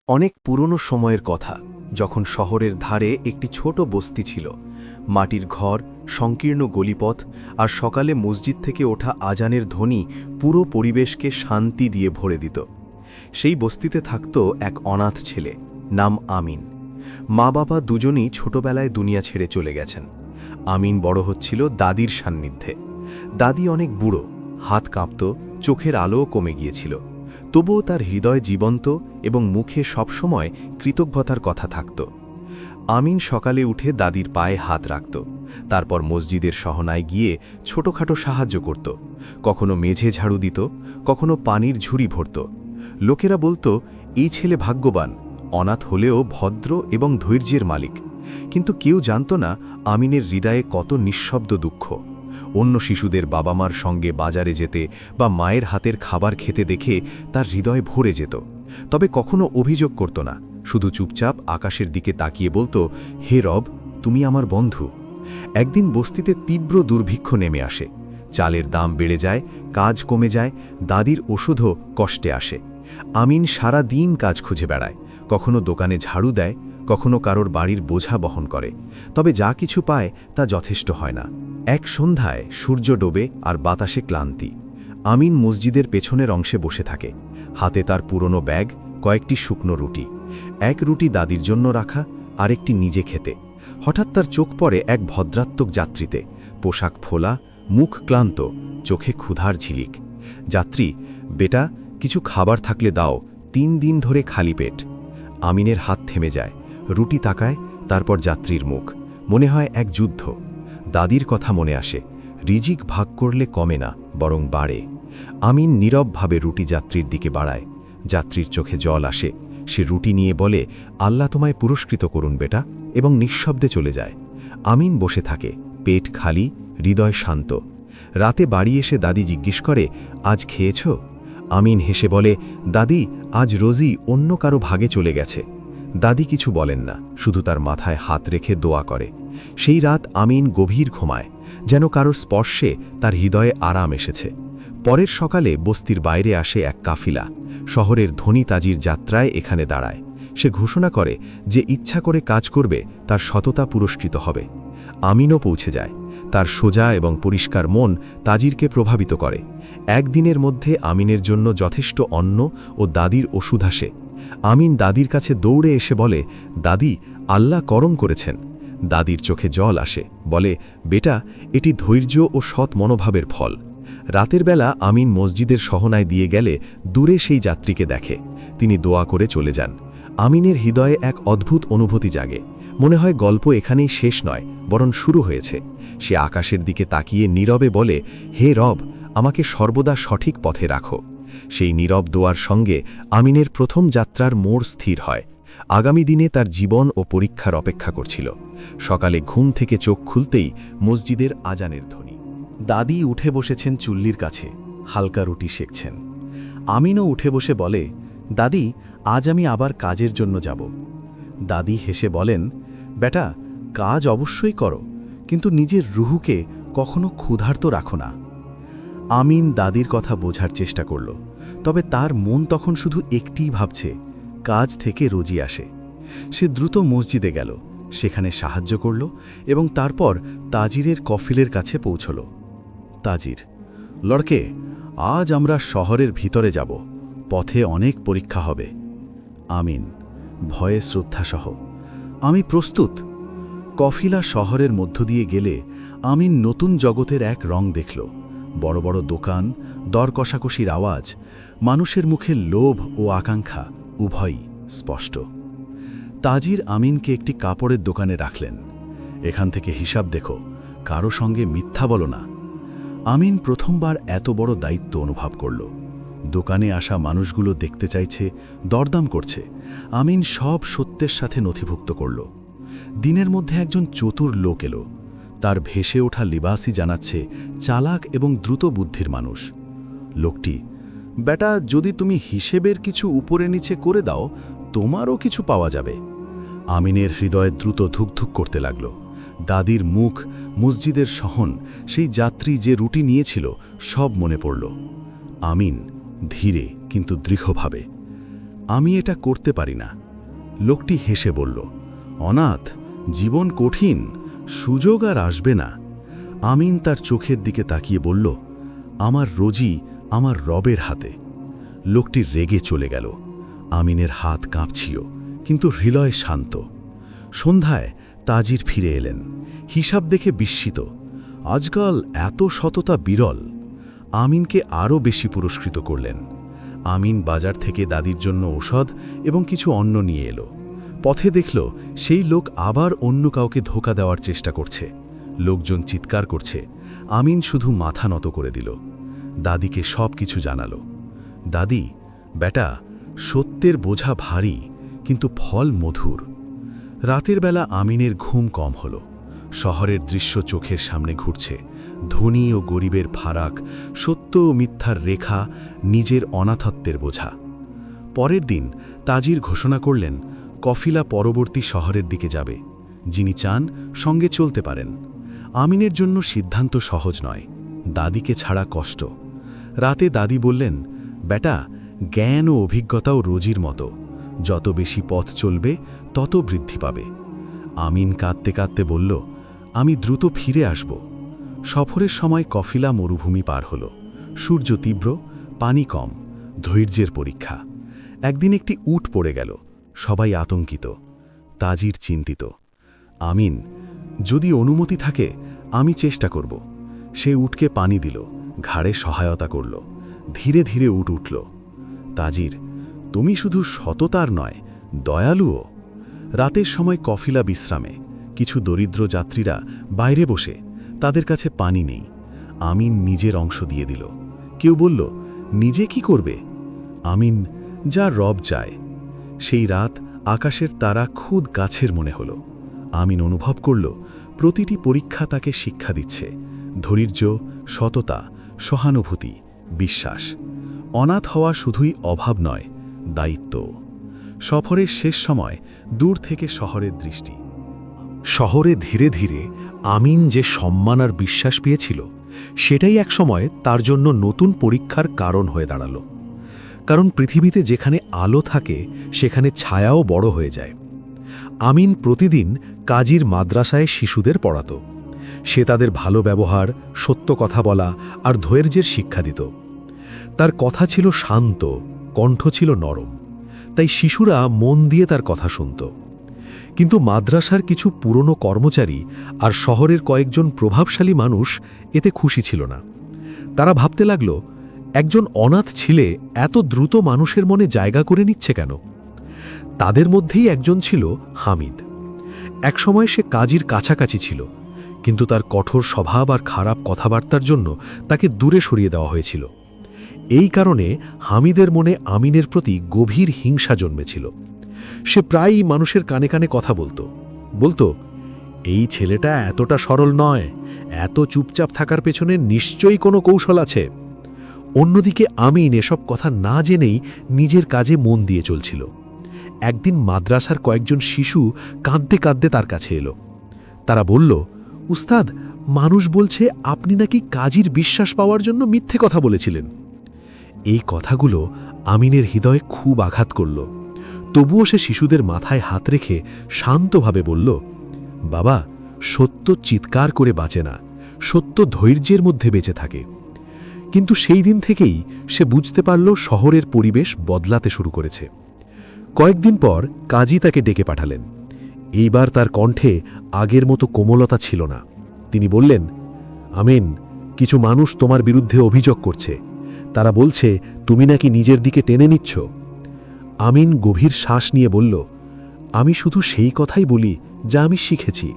অনেক পুরনো সময়ের কথা, যখন শহরের ধারে একটি ছোট বস্তি ছিল। মাটির ঘর, সংকীর্ণ গলিপথ আর সকালে মসজিদ থেকে ওঠা আজানের ধ্বনি পুরো পরিবেশকে শান্তি দিয়ে ভরে দিত। সেই বস্তিতে থাকত এক অনাথ ছেলে, নাম আমিন। মা বাবা দুজনই ছোটবেলায় দুনিয়া ছেড়ে চলে গেছেন। আমিন বড় হচ্ছিল দাদির সান্নিধ্যে। দাদি অনেক বুড়ো, হাত কাঁপত, চোখের আলোও কমে গিয়েছিল। তবুও তার হৃদয় জীবন্ত এবং মুখে সবসময় কৃতজ্ঞতার কথা থাকত। আমিন সকালে উঠে দাদির পায়ে হাত রাখত, তারপর মসজিদের সহনায় গিয়ে ছোটখাটো সাহায্য করত। কখনো মেঝে ঝাড়ু দিত, কখনো পানির ঝুড়ি ভরত। লোকেরা বলতো, এই ছেলে ভাগ্যবান, অনাথ হলেও ভদ্র এবং ধৈর্যের মালিক। কিন্তু কেউ জানত না আমিনের হৃদয়ে কত নিঃশব্দ দুঃখ। অন্য শিশুদের বাবা মার সঙ্গে বাজারে যেতে বা মায়ের হাতের খাবার খেতে দেখে তার হৃদয় ভরে যেত। তবে কখনো অভিযোগ করত না, শুধু চুপচাপ আকাশের দিকে তাকিয়ে বলতো, হে রব, তুমি আমার বন্ধু। একদিন বস্তিতে তীব্র দুর্ভিক্ষ নেমে আসে। চালের দাম বেড়ে যায়, কাজ কমে যায়, দাদির ওষুধও কষ্টে আসে। আমিন সারা দিন কাজ খুঁজে বেড়ায়, কখনো দোকানে ঝাড়ু দেয়, কখনো কারোর বাড়ির বোঝা বহন করে। তবে যা কিছু পায় তা যথেষ্ট হয় না। এক সন্ধ্যায় সূর্য ডোবে আর বাতাসে ক্লান্তি। আমিন মসজিদের পেছনের অংশে বসে থাকে। হাতে তার পুরনো ব্যাগ, কয়েকটি শুকনো রুটি। এক রুটি দাদির জন্য রাখা, আরেকটি নিজে খেতে। হঠাৎ তার চোখ পড়ে এক ভদ্রাত্মক যাত্রীতে, পোশাক ফোলা, মুখ ক্লান্ত, চোখে ক্ষুধার ঝিলিক। যাত্রী, বেটা, কিছু খাবার থাকলে দাও, 3 দিন ধরে খালি পেট। আমিনের হাত থেমে যায়, রুটি তাকায়, তারপর যাত্রীর মুখ। মনে হয় এক যুদ্ধ। দাদির কথা মনে আসে, রিজিক ভাগ করলে কমে না, বরং বাড়ে। আমিন নীরবভাবে রুটি যাত্রীর দিকে বাড়ায়। যাত্রীর চোখে জল আসে। সে রুটি নিয়ে বলে, আল্লাহ তোমায় পুরস্কৃত করুন বেটা, এবং নিঃশব্দে চলে যায়। আমিন বসে থাকে, পেট খালি, হৃদয় শান্ত। রাতে বাড়ি এসে দাদি জিজ্ঞেস করে, আজ খেয়েছ? আমিন হেসে বলে, দাদি, আজ রোজি অন্য কারো ভাগে চলে গেছে। দাদি কিছু বলেন না, শুধু তার মাথায় হাত রেখে দোয়া করে। সেই রাত আমিন গভীর ঘুমায়, যেন কারোর স্পর্শে তার হৃদয়ে আরাম এসেছে। পরের সকালে বস্তির বাইরে আসে এক কাফিলা। শহরের ধনী তাজির যাত্রায় এখানে দাঁড়ায়। সে ঘোষণা করে যে ইচ্ছা করে কাজ করবে তার সততা পুরস্কৃত হবে। আমিনও পৌঁছে যায়। তার সোজা এবং পরিষ্কার মন তাজিরকে প্রভাবিত করে। একদিনের মধ্যে আমিনের জন্য যথেষ্ট অন্ন ও দাদির ওষুধ আসে। আমিন দাদির কাছে দৌড়ে এসে বলে, দাদি, আল্লাহ করম করেছেন। দাদির চোখে জল আসে, বলে, বেটা, এটি ধৈর্য ও সৎ মনোভাবের ফল। রাতের বেলা আমিন মসজিদের সহনায় দিয়ে গেলে দূরে সেই যাত্রীকে দেখে। তিনি দোয়া করে চলে যান। আমিনের হৃদয়ে এক অদ্ভুত অনুভূতি জাগে। মনে হয় গল্প এখানেই শেষ নয়, বরং শুরু হয়েছে। সে আকাশের দিকে তাকিয়ে নীরবে বলে, হে রব, আমাকে সর্বদা সঠিক পথে রাখো। সেই নীরব দোয়ার সঙ্গে আমিনের প্রথম যাত্রার মোড় স্থির হয়। আগামী দিনে তার জীবন ও পরীক্ষার অপেক্ষা করছিল। সকালে ঘুম থেকে চোখ খুলতেই মসজিদের আজানের ধ্বনি। দাদি উঠে বসেছেন চুল্লির কাছে, হালকা রুটি সেঁকছেন। আমিনও উঠে বসে বলে, দাদি, আজ আমি আবার কাজের জন্য যাব। দাদি হেসে বলেন, বেটা, কাজ অবশ্যই করো, কিন্তু নিজের রুহুকে কখনো ক্ষুধার্ত রাখো না। আমিন দাদির কথা বোঝার চেষ্টা করল, তবে তার মন তখন শুধু একটিই ভাবছে, কাজ থেকে রোজি আসে। সে দ্রুত মসজিদে গেল, সেখানে সাহায্য করল এবং তারপর তাজিরের কফিলের কাছে পৌঁছল। তাজির, লড়কে, আজ আমরা শহরের ভিতরে যাব, পথে অনেক পরীক্ষা হবে। আমিন ভয়ে শ্রদ্ধাসহ, আমি প্রস্তুত। কফিলা শহরের মধ্য দিয়ে গেলে আমিন নতুন জগতের এক রং দেখল। বড় বড় দোকান, দর কষাকষির আওয়াজ, মানুষের মুখে লোভ ও আকাঙ্ক্ষা উভয়ই স্পষ্ট। তাজির আমিনকে একটি কাপড়ের দোকানে রাখলেন। এখান থেকে হিসাব দেখো, কারো সঙ্গে মিথ্যা বলো না। আমিন প্রথমবার এত বড় দায়িত্ব অনুভব করল। দোকানে আসা মানুষগুলো দেখতে চাইছে, দরদাম করছে। আমিন সব সত্যের সাথে নথিভুক্ত করল। দিনের মধ্যে একজন চতুর লোক এলো। তার ভেসে ওঠা লিবাসই জানাচ্ছে চালাক এবং দ্রুত বুদ্ধির মানুষ। লোকটি, বেটা, যদি তুমি হিসেবের কিছু উপরে নিচে করে দাও, তোমারও কিছু পাওয়া যাবে। আমিনের হৃদয়ে দ্রুত ধুকধুক করতে লাগল। দাদির মুখ, মসজিদের সহন, সেই যাত্রী যে রুটি নিয়েছিল, সব মনে পড়ল। আমিন ধীরে কিন্তু দৃঢ়ভাবে, আমি এটা করতে পারি না। লোকটি হেসে বলল, অনাথ, জীবন কঠিন, সুযোগ আর আসবে না। আমিন তার চোখের দিকে তাকিয়ে বলল, আমার রোজি আমার রবের হাতে। লোকটি রেগে চলে গেল। আমিনের হাত কাঁপছিল, কিন্তু হৃদয় শান্ত। সন্ধ্যায় তাজির ফিরে এলেন, হিসাব দেখে বিস্মিত। আজকাল এত সততা বিরল। আমিনকে আরও বেশি পুরস্কৃত করলেন। আমিন বাজার থেকে দাদির জন্য ঔষধ এবং কিছু অন্ন নিয়ে এলো। পথে দেখল সেই লোক আবার অন্য কাউকে ধোঁকা দেওয়ার চেষ্টা করছে। লোকজন চিৎকার করছে। আমিন শুধু মাথা নত করে দিল। দাদিকে সব কিছু জানালো। দাদি, বেটা, সত্যের বোঝা ভারী, কিন্তু ফল মধুর। রাতের বেলা আমিনের ঘুম কম হলো। শহরের দৃশ্য চোখের সামনে ঘুরছে, ধনী ও গরিবের ফারাক, সত্য ও মিথ্যার রেখা, নিজের অনাথত্বের বোঝা। পরের দিন তাজির ঘোষণা করলেন, কফিলা পরবর্তী শহরের দিকে যাবে। যিনি চান সঙ্গে চলতে পারেন। আমিনের জন্য সিদ্ধান্ত সহজ নয়, দাদিকে ছাড়া কষ্ট। রাতে দাদি বললেন, বেটা, জ্ঞান ও অভিজ্ঞতাও রোজির মতো, যত বেশি পথ চলবে তত বৃদ্ধি পাবে। আমিন কাঁদতে কাঁদতে বলল, আমি দ্রুত ফিরে আসব। সফরের সময় কফিলা মরুভূমি পার হল। সূর্য তীব্র, পানি কম, ধৈর্যের পরীক্ষা। একদিন একটি উট পড়ে গেল। সবাই আতঙ্কিত, তাজির চিন্তিত। আমিন, যদি অনুমতি থাকে আমি চেষ্টা করব। সে উটকে পানি দিল, ঘাড়ে সহায়তা করল। ধীরে ধীরে উট উঠল। তাজির, তুমি শুধু সততার নয়, দয়ালুও। রাতের সময় কফিলা বিশ্রামে। কিছু দরিদ্র যাত্রীরা বাইরে বসে, তাদের কাছে পানি নেই। আমিন নিজের অংশ দিয়ে দিল। কেউ বলল, নিজে কি করবে? আমিন, যা রব চায়। সেই রাত আকাশের তারা খুদ গাছের মনে হল। আমিন অনুভব করল, প্রতিটি পরীক্ষা তাকে শিক্ষা দিচ্ছে। ধৈর্য, সততা, সহানুভূতি, বিশ্বাস। অনাথ হওয়া শুধুই অভাব নয়, দায়িত্ব। সফরের শেষ সময় দূর থেকে শহরের দৃষ্টি। শহরে ধীরে ধীরে আমিন যে সম্মান আর বিশ্বাস পেয়েছিল, সেটাই একসময় তার জন্য নতুন পরীক্ষার কারণ হয়ে দাঁড়াল। কারণ পৃথিবীতে যেখানে আলো থাকে সেখানে ছায়াও বড় হয়ে যায়। আমিন প্রতিদিন কাজীর মাদ্রাসায় শিশুদের পড়াত। সে তাদের ভালো ব্যবহার, সত্য কথা বলা আর ধৈর্যের শিক্ষা দিত। তার কথা ছিল শান্ত, কণ্ঠ ছিল নরম, তাই শিশুরা মন দিয়ে তার কথা শুনত। কিন্তু মাদ্রাসার কিছু পুরনো কর্মচারী আর শহরের কয়েকজন প্রভাবশালী মানুষ এতে খুশি ছিল না। তারা ভাবতে লাগল, একজন অনাথ ছেলে এত দ্রুত মানুষের মনে জায়গা করে নিচ্ছে কেন? তাদের মধ্যেই একজন ছিল হামিদ। একসময় সে কাজীর কাছাকাছি ছিল, কিন্তু তার কঠোর স্বভাব আর খারাপ কথাবার্তার জন্য তাকে দূরে সরিয়ে দেওয়া হয়েছিল। এই কারণে হামিদের মনে আমিনের প্রতি গভীর হিংসা জন্মেছিল। সে প্রায়ই মানুষের কানে কানে কথা বলতো, এই ছেলেটা এতটা সরল নয়, এত চুপচাপ থাকার পেছনে নিশ্চয়ই কোনো কৌশল আছে। অন্যদিকে আমিন এসব কথা না জেনেই নিজের কাজে মন দিয়ে চলছিল। একদিন মাদ্রাসার কয়েকজন শিশু কাঁদতে কাঁদতে তার কাছে এলো। তারা বলল, উস্তাদ, মানুষ বলছে আপনি নাকি কাজীর বিশ্বাস পাওয়ার জন্য মিথ্যে কথা বলেছিলেন। এই কথাগুলো আমিনের হৃদয়ে খুব আঘাত করল। তবুও সে শিশুদের মাথায় হাত রেখে শান্তভাবে বলল, বাবা, সত্য চিৎকার করে বাঁচে না, সত্য ধৈর্যের মধ্যে বেঁচে থাকে। কিন্তু সেই দিন থেকেই সে বুঝতে পারল শহরের পরিবেশ বদলাতে শুরু করেছে। কয়েকদিন পর কাজী তাকে ডেকে পাঠালেন। এইবার তার কণ্ঠে আগের মতো কোমলতা ছিল না। তিনি বললেন, আমিন, কিছু মানুষ তোমার বিরুদ্ধে অভিযোগ করছে। তারা বলছে তুমি নাকি নিজের দিকে টেনে নিচ্ছ। আমিন গভীর শ্বাস নিয়ে বলল, আমি শুধু সেই কথাই বলি যা আমি শিখেছি।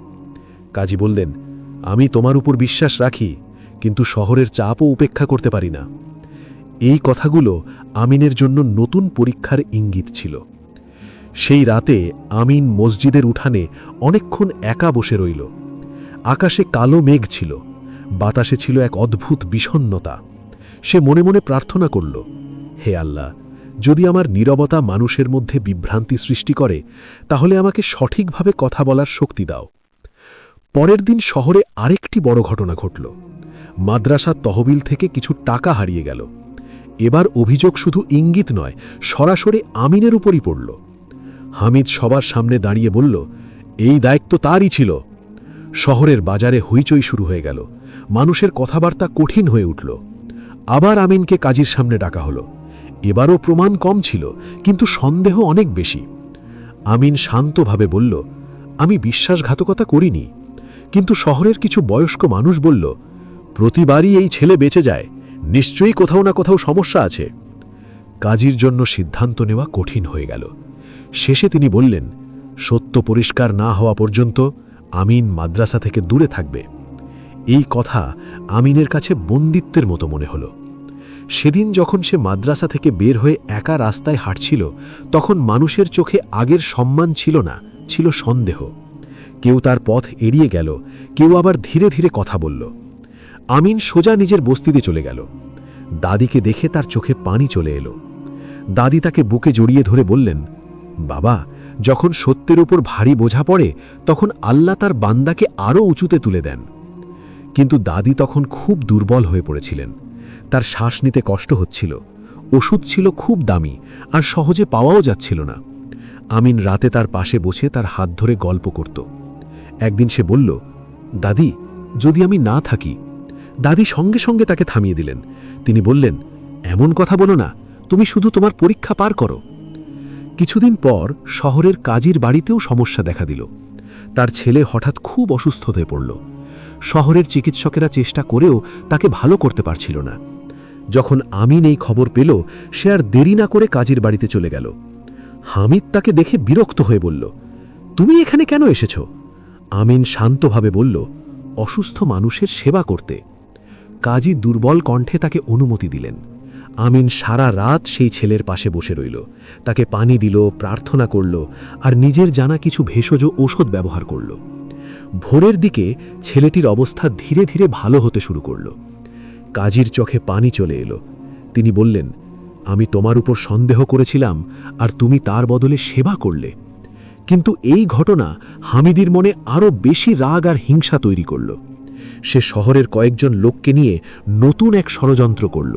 কাজী বললেন, আমি তোমার উপর বিশ্বাস রাখি, কিন্তু শহরের চাপও উপেক্ষা করতে পারি না। এই কথাগুলো আমিনের জন্য নতুন পরীক্ষার ইঙ্গিত ছিল। সেই রাতে আমিন মসজিদের উঠানে অনেকক্ষণ একা বসে রইল। আকাশে কালো মেঘ ছিল, বাতাসে ছিল এক অদ্ভুত বিষণ্ণতা। সে মনে মনে প্রার্থনা করল, হে আল্লাহ, যদি আমার নীরবতা মানুষের মধ্যে বিভ্রান্তি সৃষ্টি করে, তাহলে আমাকে সঠিকভাবে কথা বলার শক্তি দাও। পরের দিন শহরে আরেকটি বড় ঘটনা ঘটল। মাদ্রাসার তহবিল থেকে কিছু টাকা হারিয়ে গেল। এবার অভিযোগ শুধু ইঙ্গিত নয়, সরাসরি আমিনের উপরই পড়ল। হামিদ সবার সামনে দাঁড়িয়ে বলল, এই দায়িত্ব তারই ছিল। শহরের বাজারে হইচই শুরু হয়ে গেল, মানুষের কথাবার্তা কঠিন হয়ে উঠল। আবার আমিনকে কাজীর সামনে ডাকা হলো। এবারও প্রমাণ কম ছিল, কিন্তু সন্দেহ অনেক বেশি। আমিন শান্তভাবে বলল, আমি বিশ্বাসঘাতকতা করিনি, কিন্তু শহরের কিছু বয়স্ক মানুষ বলল, প্রতিবারই এই ছেলে বেঁচে যায়, নিশ্চয়ই কোথাও না কোথাও সমস্যা আছে। কাজীর জন্য সিদ্ধান্ত নেওয়া কঠিন হয়ে গেল। শেষে তিনি বললেন, সত্য পরিষ্কার না হওয়া পর্যন্ত আমিন মাদ্রাসা থেকে দূরে থাকবে। এই কথা আমিনের কাছে বন্দিত্বের মতো মনে হল। সেদিন যখন সে মাদ্রাসা থেকে বের হয়ে একা রাস্তায় হাঁটছিল, তখন মানুষের চোখে আগের সম্মান ছিল না, ছিল সন্দেহ। কেউ তার পথ এড়িয়ে গেল, কেউ আবার ধীরে ধীরে কথা বলল। আমিন সোজা নিজের বস্তিতে চলে গেল। দাদিকে দেখে তার চোখে পানি চলে এলো। দাদি তাকে বুকে জড়িয়ে ধরে বললেন, বাবা, যখন সত্যের উপর ভারী বোঝা পড়ে তখন আল্লাহ তার বান্দাকে আরও উঁচুতে তুলে দেন। কিন্তু দাদি তখন খুব দুর্বল হয়ে পড়েছিলেন। তার শ্বাস নিতে কষ্ট হচ্ছিল, ওষুধ ছিল খুব দামি আর সহজে পাওয়াও যাচ্ছিল না। আমিন রাতে তার পাশে বসে তার হাত ধরে গল্প করত। একদিন সে বলল, দাদি, যদি আমি না থাকি? দাদি সঙ্গে সঙ্গে তাকে থামিয়ে দিলেন। তিনি বললেন, এমন কথা বলো না, তুমি শুধু তোমার পরীক্ষা পার করো। কিছুদিন পর শহরের কাজীর বাড়িতেও সমস্যা দেখা দিল। তার ছেলে হঠাৎ খুব অসুস্থ হয়ে পড়ল। শহরের চিকিৎসকেরা চেষ্টা করেও তাকে ভালো করতে পারছিল না। যখন আমিন এই খবর পেল, সে আর দেরি না করে কাজীর বাড়িতে চলে গেল। হামিদ তাকে দেখে বিরক্ত হয়ে বলল, তুমি এখানে কেন এসেছ? আমিন শান্তভাবে বলল, অসুস্থ মানুষের সেবা করতে। কাজী দুর্বল কণ্ঠে তাকে অনুমতি দিলেন। আমিন সারা রাত সেই ছেলের পাশে বসে রইল, তাকে পানি দিল, প্রার্থনা করল, আর নিজের জানা কিছু ভেষজ ঔষধ ব্যবহার করল। ভোরের দিকে ছেলেটির অবস্থা ধীরে ধীরে ভালো হতে শুরু করল। কাজীর চোখে পানি চলে এলো। তিনি বললেন, আমি তোমার উপর সন্দেহ করেছিলাম, আর তুমি তার বদলে সেবা করলে। কিন্তু এই ঘটনা হামিদির মনে আরও বেশি রাগ আর হিংসা তৈরি করল। সে শহরের কয়েকজন লোককে নিয়ে নতুন এক ষড়যন্ত্র করল।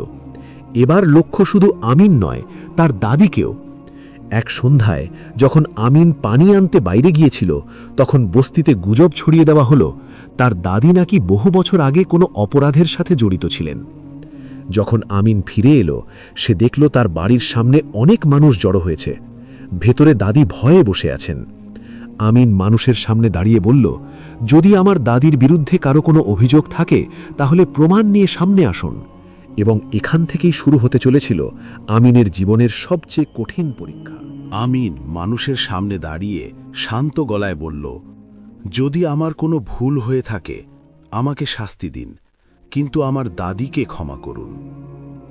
এবার লক্ষ্য শুধু আমিন নয়, তার দাদিকেও। এক সন্ধ্যায় যখন আমিন পানি আনতে বাইরে গিয়েছিল, তখন বস্তিতে গুজব ছড়িয়ে দেওয়া হলো তার দাদি নাকি বহু বছর আগে কোনো অপরাধের সাথে জড়িত ছিলেন। যখন আমিন ফিরে এলো, সে দেখল তার বাড়ির সামনে অনেক মানুষ জড়ো হয়েছে। ভেতরে দাদি ভয়ে বসে আছেন। আমিন মানুষের সামনে দাঁড়িয়ে বলল, যদি আমার দাদির বিরুদ্ধে কারো কোনো অভিযোগ থাকে তাহলে প্রমাণ নিয়ে সামনে আসুন। এবং এখান থেকেই শুরু হতে চলেছিল আমিনের জীবনের সবচেয়ে কঠিন পরীক্ষা। আমিন মানুষের সামনে দাঁড়িয়ে শান্ত গলায় বলল, যদি আমার কোনো ভুল হয়ে থাকে আমাকে শাস্তি দিন, কিন্তু আমার দাদিকে ক্ষমা করুন।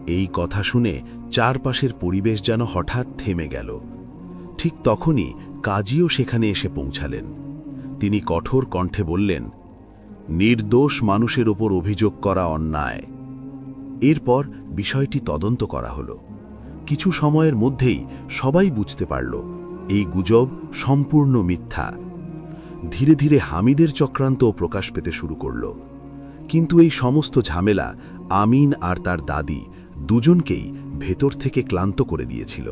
এই কথা শুনে চারপাশের পরিবেশ যেন হঠাৎ থেমে গেল। ঠিক তখনই কাজীও সেখানে এসে পৌঁছালেন। তিনি কঠোর কণ্ঠে বললেন, নির্দোষ মানুষের ওপর অভিযোগ করা অন্যায়। এরপর বিষয়টি তদন্ত করা হলো। কিছু সময়ের মধ্যেই সবাই বুঝতে পারল এই গুজব সম্পূর্ণ মিথ্যা। ধীরে ধীরে হামিদের চক্রান্তও প্রকাশ পেতে শুরু করল। কিন্তু এই সমস্ত ঝামেলা আমিন আর তার দাদি দুজনকেই ভেতর থেকে ক্লান্ত করে দিয়েছিল।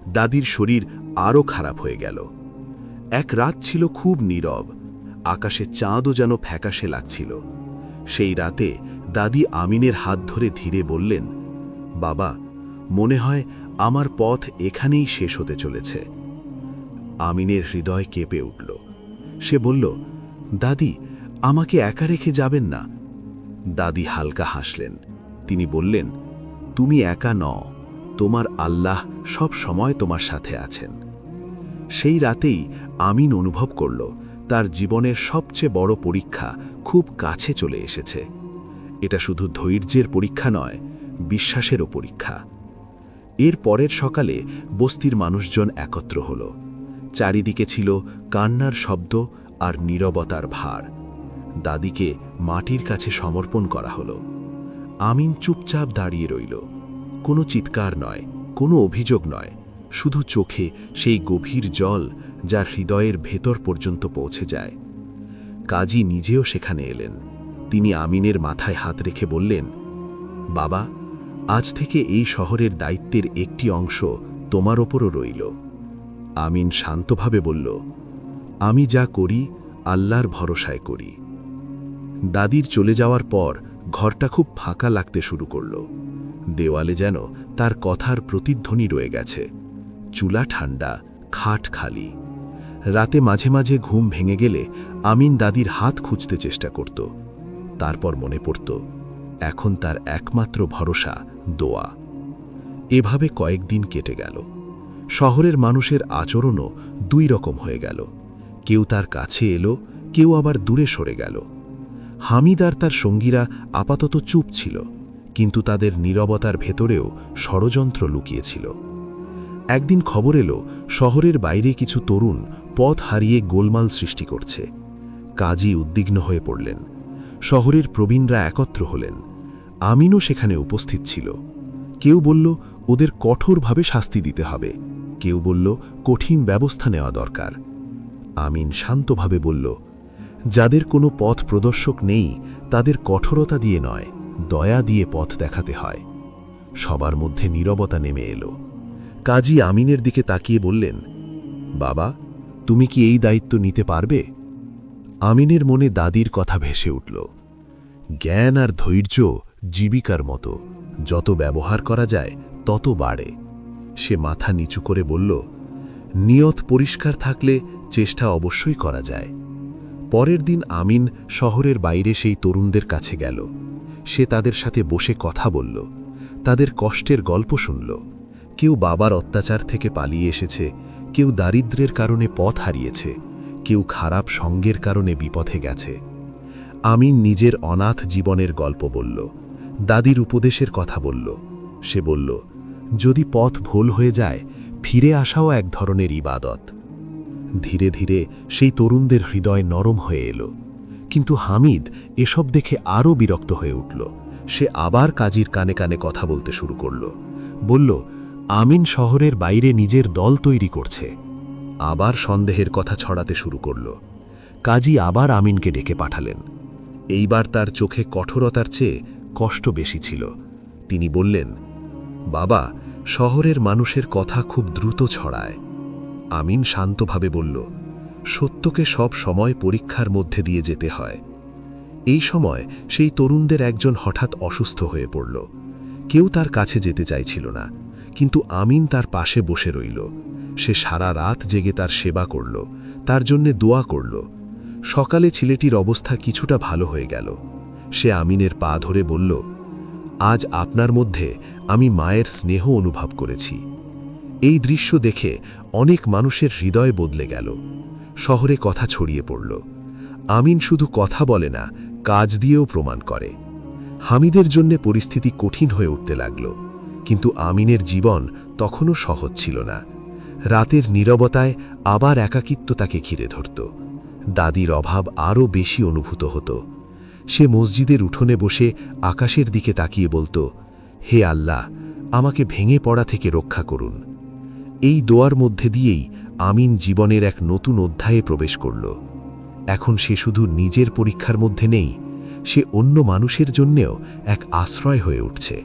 দাদির শরীর আরও খারাপ হয়ে গেল। এক রাত ছিল খুব নীরব, আকাশে চাঁদও যেন ফ্যাকাশে লাগছিল। সেই রাতে দাদি আমিনের হাত ধরে ধীরে বললেন, বাবা, মনে হয় আমার পথ এখানেই শেষ হতে চলেছে। আমিনের হৃদয় কেঁপে উঠল। সে বলল, দাদি, আমাকে একা রেখে যাবেন না। দাদি হালকা হাসলেন। তিনি বললেন, তুমি একা নও, তোমার আল্লাহ সব সময় তোমার সাথে আছেন। সেই রাতেই আমিন অনুভব করল তার জীবনের সবচেয়ে বড় পরীক্ষা খুব কাছে চলে এসেছে। এটা শুধু ধৈর্যের পরীক্ষা নয়, বিশ্বাসেরও পরীক্ষা। এর পরের সকালে বস্তির মানুষজন একত্র হল। চারিদিকে ছিল কান্নার শব্দ আর নীরবতার ভার। দাদিকে মাটির কাছে সমর্পণ করা হলো। আমিন চুপচাপ দাঁড়িয়ে রইল। কোনো চিৎকার নয়, কোনো অভিযোগ নয়, শুধু চোখে সেই গভীর জল যা হৃদয়ের ভেতর পর্যন্ত পৌঁছে যায়। কাজী নিজেও সেখানে এলেন। তিনি আমিনের মাথায় হাত রেখে বললেন, বাবা, আজ থেকে এই শহরের দায়িত্বের একটি অংশ তোমার ওপরও রইল। আমিন শান্তভাবে বলল, আমি যা করি আল্লাহর ভরসায় করি। দাদির চলে যাওয়ার পর ঘরটা খুব ফাঁকা লাগতে শুরু করল। দেওয়ালে যেন তার কথার প্রতিধ্বনি রয়ে গেছে। চুলা ঠান্ডা, খাট খালি। রাতে মাঝে মাঝে ঘুম ভেঙে গেলে আমিন দাদির হাত খুঁজতে চেষ্টা করত। তারপর মনে পড়ত, এখন তার একমাত্র ভরসা দোয়া। এভাবে কয়েকদিন কেটে গেল। শহরের মানুষের আচরণও দুই রকম হয়ে গেল। কেউ তার কাছে এলো, কেউ আবার দূরে সরে গেল। হামিদ আর তার সঙ্গীরা আপাতত চুপ ছিল, কিন্তু তাদের নীরবতার ভেতরেও ষড়যন্ত্র লুকিয়েছিল। একদিন খবর এলো, শহরের বাইরে কিছু তরুণ পথ হারিয়ে গোলমাল সৃষ্টি করছে। কাজী উদ্বিগ্ন হয়ে পড়লেন। শহরের প্রবীণরা একত্র হলেন। আমিনও সেখানে উপস্থিত ছিল। কেউ বলল ওদের কঠোরভাবে শাস্তি দিতে হবে, কেউ বলল কঠিন ব্যবস্থা নেওয়া দরকার। আমিন শান্তভাবে বলল, যাদের কোনো পথ প্রদর্শক নেই তাদের কঠোরতা দিয়ে নয়, দয়া দিয়ে পথ দেখাতে হয়। সবার মধ্যে নীরবতা নেমে এলো। কাজী আমিনের দিকে তাকিয়ে বললেন, বাবা, তুমি কি এই দায়িত্ব নিতে পারবে? আমিনের মনে দাদির কথা ভেসে উঠল। জ্ঞান আর ধৈর্য জীবিকার মতো, যত ব্যবহার করা যায় তত বাড়ে। সে মাথা নিচু করে বলল, নিয়ত পরিষ্কার থাকলে চেষ্টা অবশ্যই করা যায়। পরের দিন আমিন শহরের বাইরে সেই তরুণদের কাছে গেল। সে তাদের সাথে বসে কথা বলল, তাদের কষ্টের গল্প শুনল। কেউ বাবার অত্যাচার থেকে পালিয়ে এসেছে, কেউ দারিদ্র্যের কারণে পথ হারিয়েছে, কেউ খারাপ সঙ্গের কারণে বিপথে গেছে। আমিন নিজের অনাথ জীবনের গল্প বলল, দাদির উপদেশের কথা বলল। সে বলল, যদি পথ ভুল হয়ে যায়, ফিরে আসাও এক ধরনের ইবাদত। ধীরে ধীরে সেই তরুণদের হৃদয় নরম হয়ে এলো। কিন্তু হামিদ এসব দেখে আরও বিরক্ত হয়ে উঠল। সে আবার কাজীর কানে কানে কথা বলতে শুরু করল। বলল, আমিন শহরের বাইরে নিজের দল তৈরি করছে। আবার সন্দেহের কথা ছড়াতে শুরু করল। কাজী আবার আমিনকে ডেকে পাঠালেন। এইবার তার চোখে কঠোরতার চেয়ে কষ্ট বেশি ছিল। তিনি বললেন, বাবা, শহরের মানুষের কথা খুব দ্রুত ছড়ায়। আমিন শান্তভাবে বলল, সত্যকে সব সময় পরীক্ষার মধ্যে দিয়ে যেতে হয়। এই সময় সেই তরুণদের একজন হঠাৎ অসুস্থ হয়ে পড়ল। কেউ তার কাছে যেতে চাইছিল না, কিন্তু আমিন তার পাশে বসে রইল। সে সারা রাত জেগে তার সেবা করল, তার জন্যে দোয়া করল। সকালে ছেলেটির অবস্থা কিছুটা ভালো হয়ে গেল। সে আমিনের পা ধরে বলল, আজ আপনার মধ্যে আমি মায়ের স্নেহ অনুভব করেছি। এই দৃশ্য দেখে অনেক মানুষের হৃদয় বদলে গেল। শহরে কথা ছড়িয়ে পড়ল। আমিন শুধু কথা বলে না, কাজ দিয়েও প্রমাণ করে। হামিদের জন্য পরিস্থিতি কঠিন হয়ে উঠতে লাগল, কিন্তু আমিনের জীবন তখনও সহজ ছিল না। রাতের নীরবতায় আবার একাকিত্ব তাকে ঘিরে ধরত। দাদির অভাব আরও বেশি অনুভূত হতো। সে মসজিদের উঠোনে বসে আকাশের দিকে তাকিয়ে বলতো, হে আল্লাহ, আমাকে ভেঙে পড়া থেকে রক্ষা করুন। এই দোয়ার মধ্যে দিয়েই আমিন জীবনের এক নতুন অধ্যায়ে প্রবেশ করল। এখন সে শুধু নিজের পরীক্ষার মধ্যে নেই, সে অন্য মানুষের জন্যেও এক আশ্রয় হয়ে উঠছে।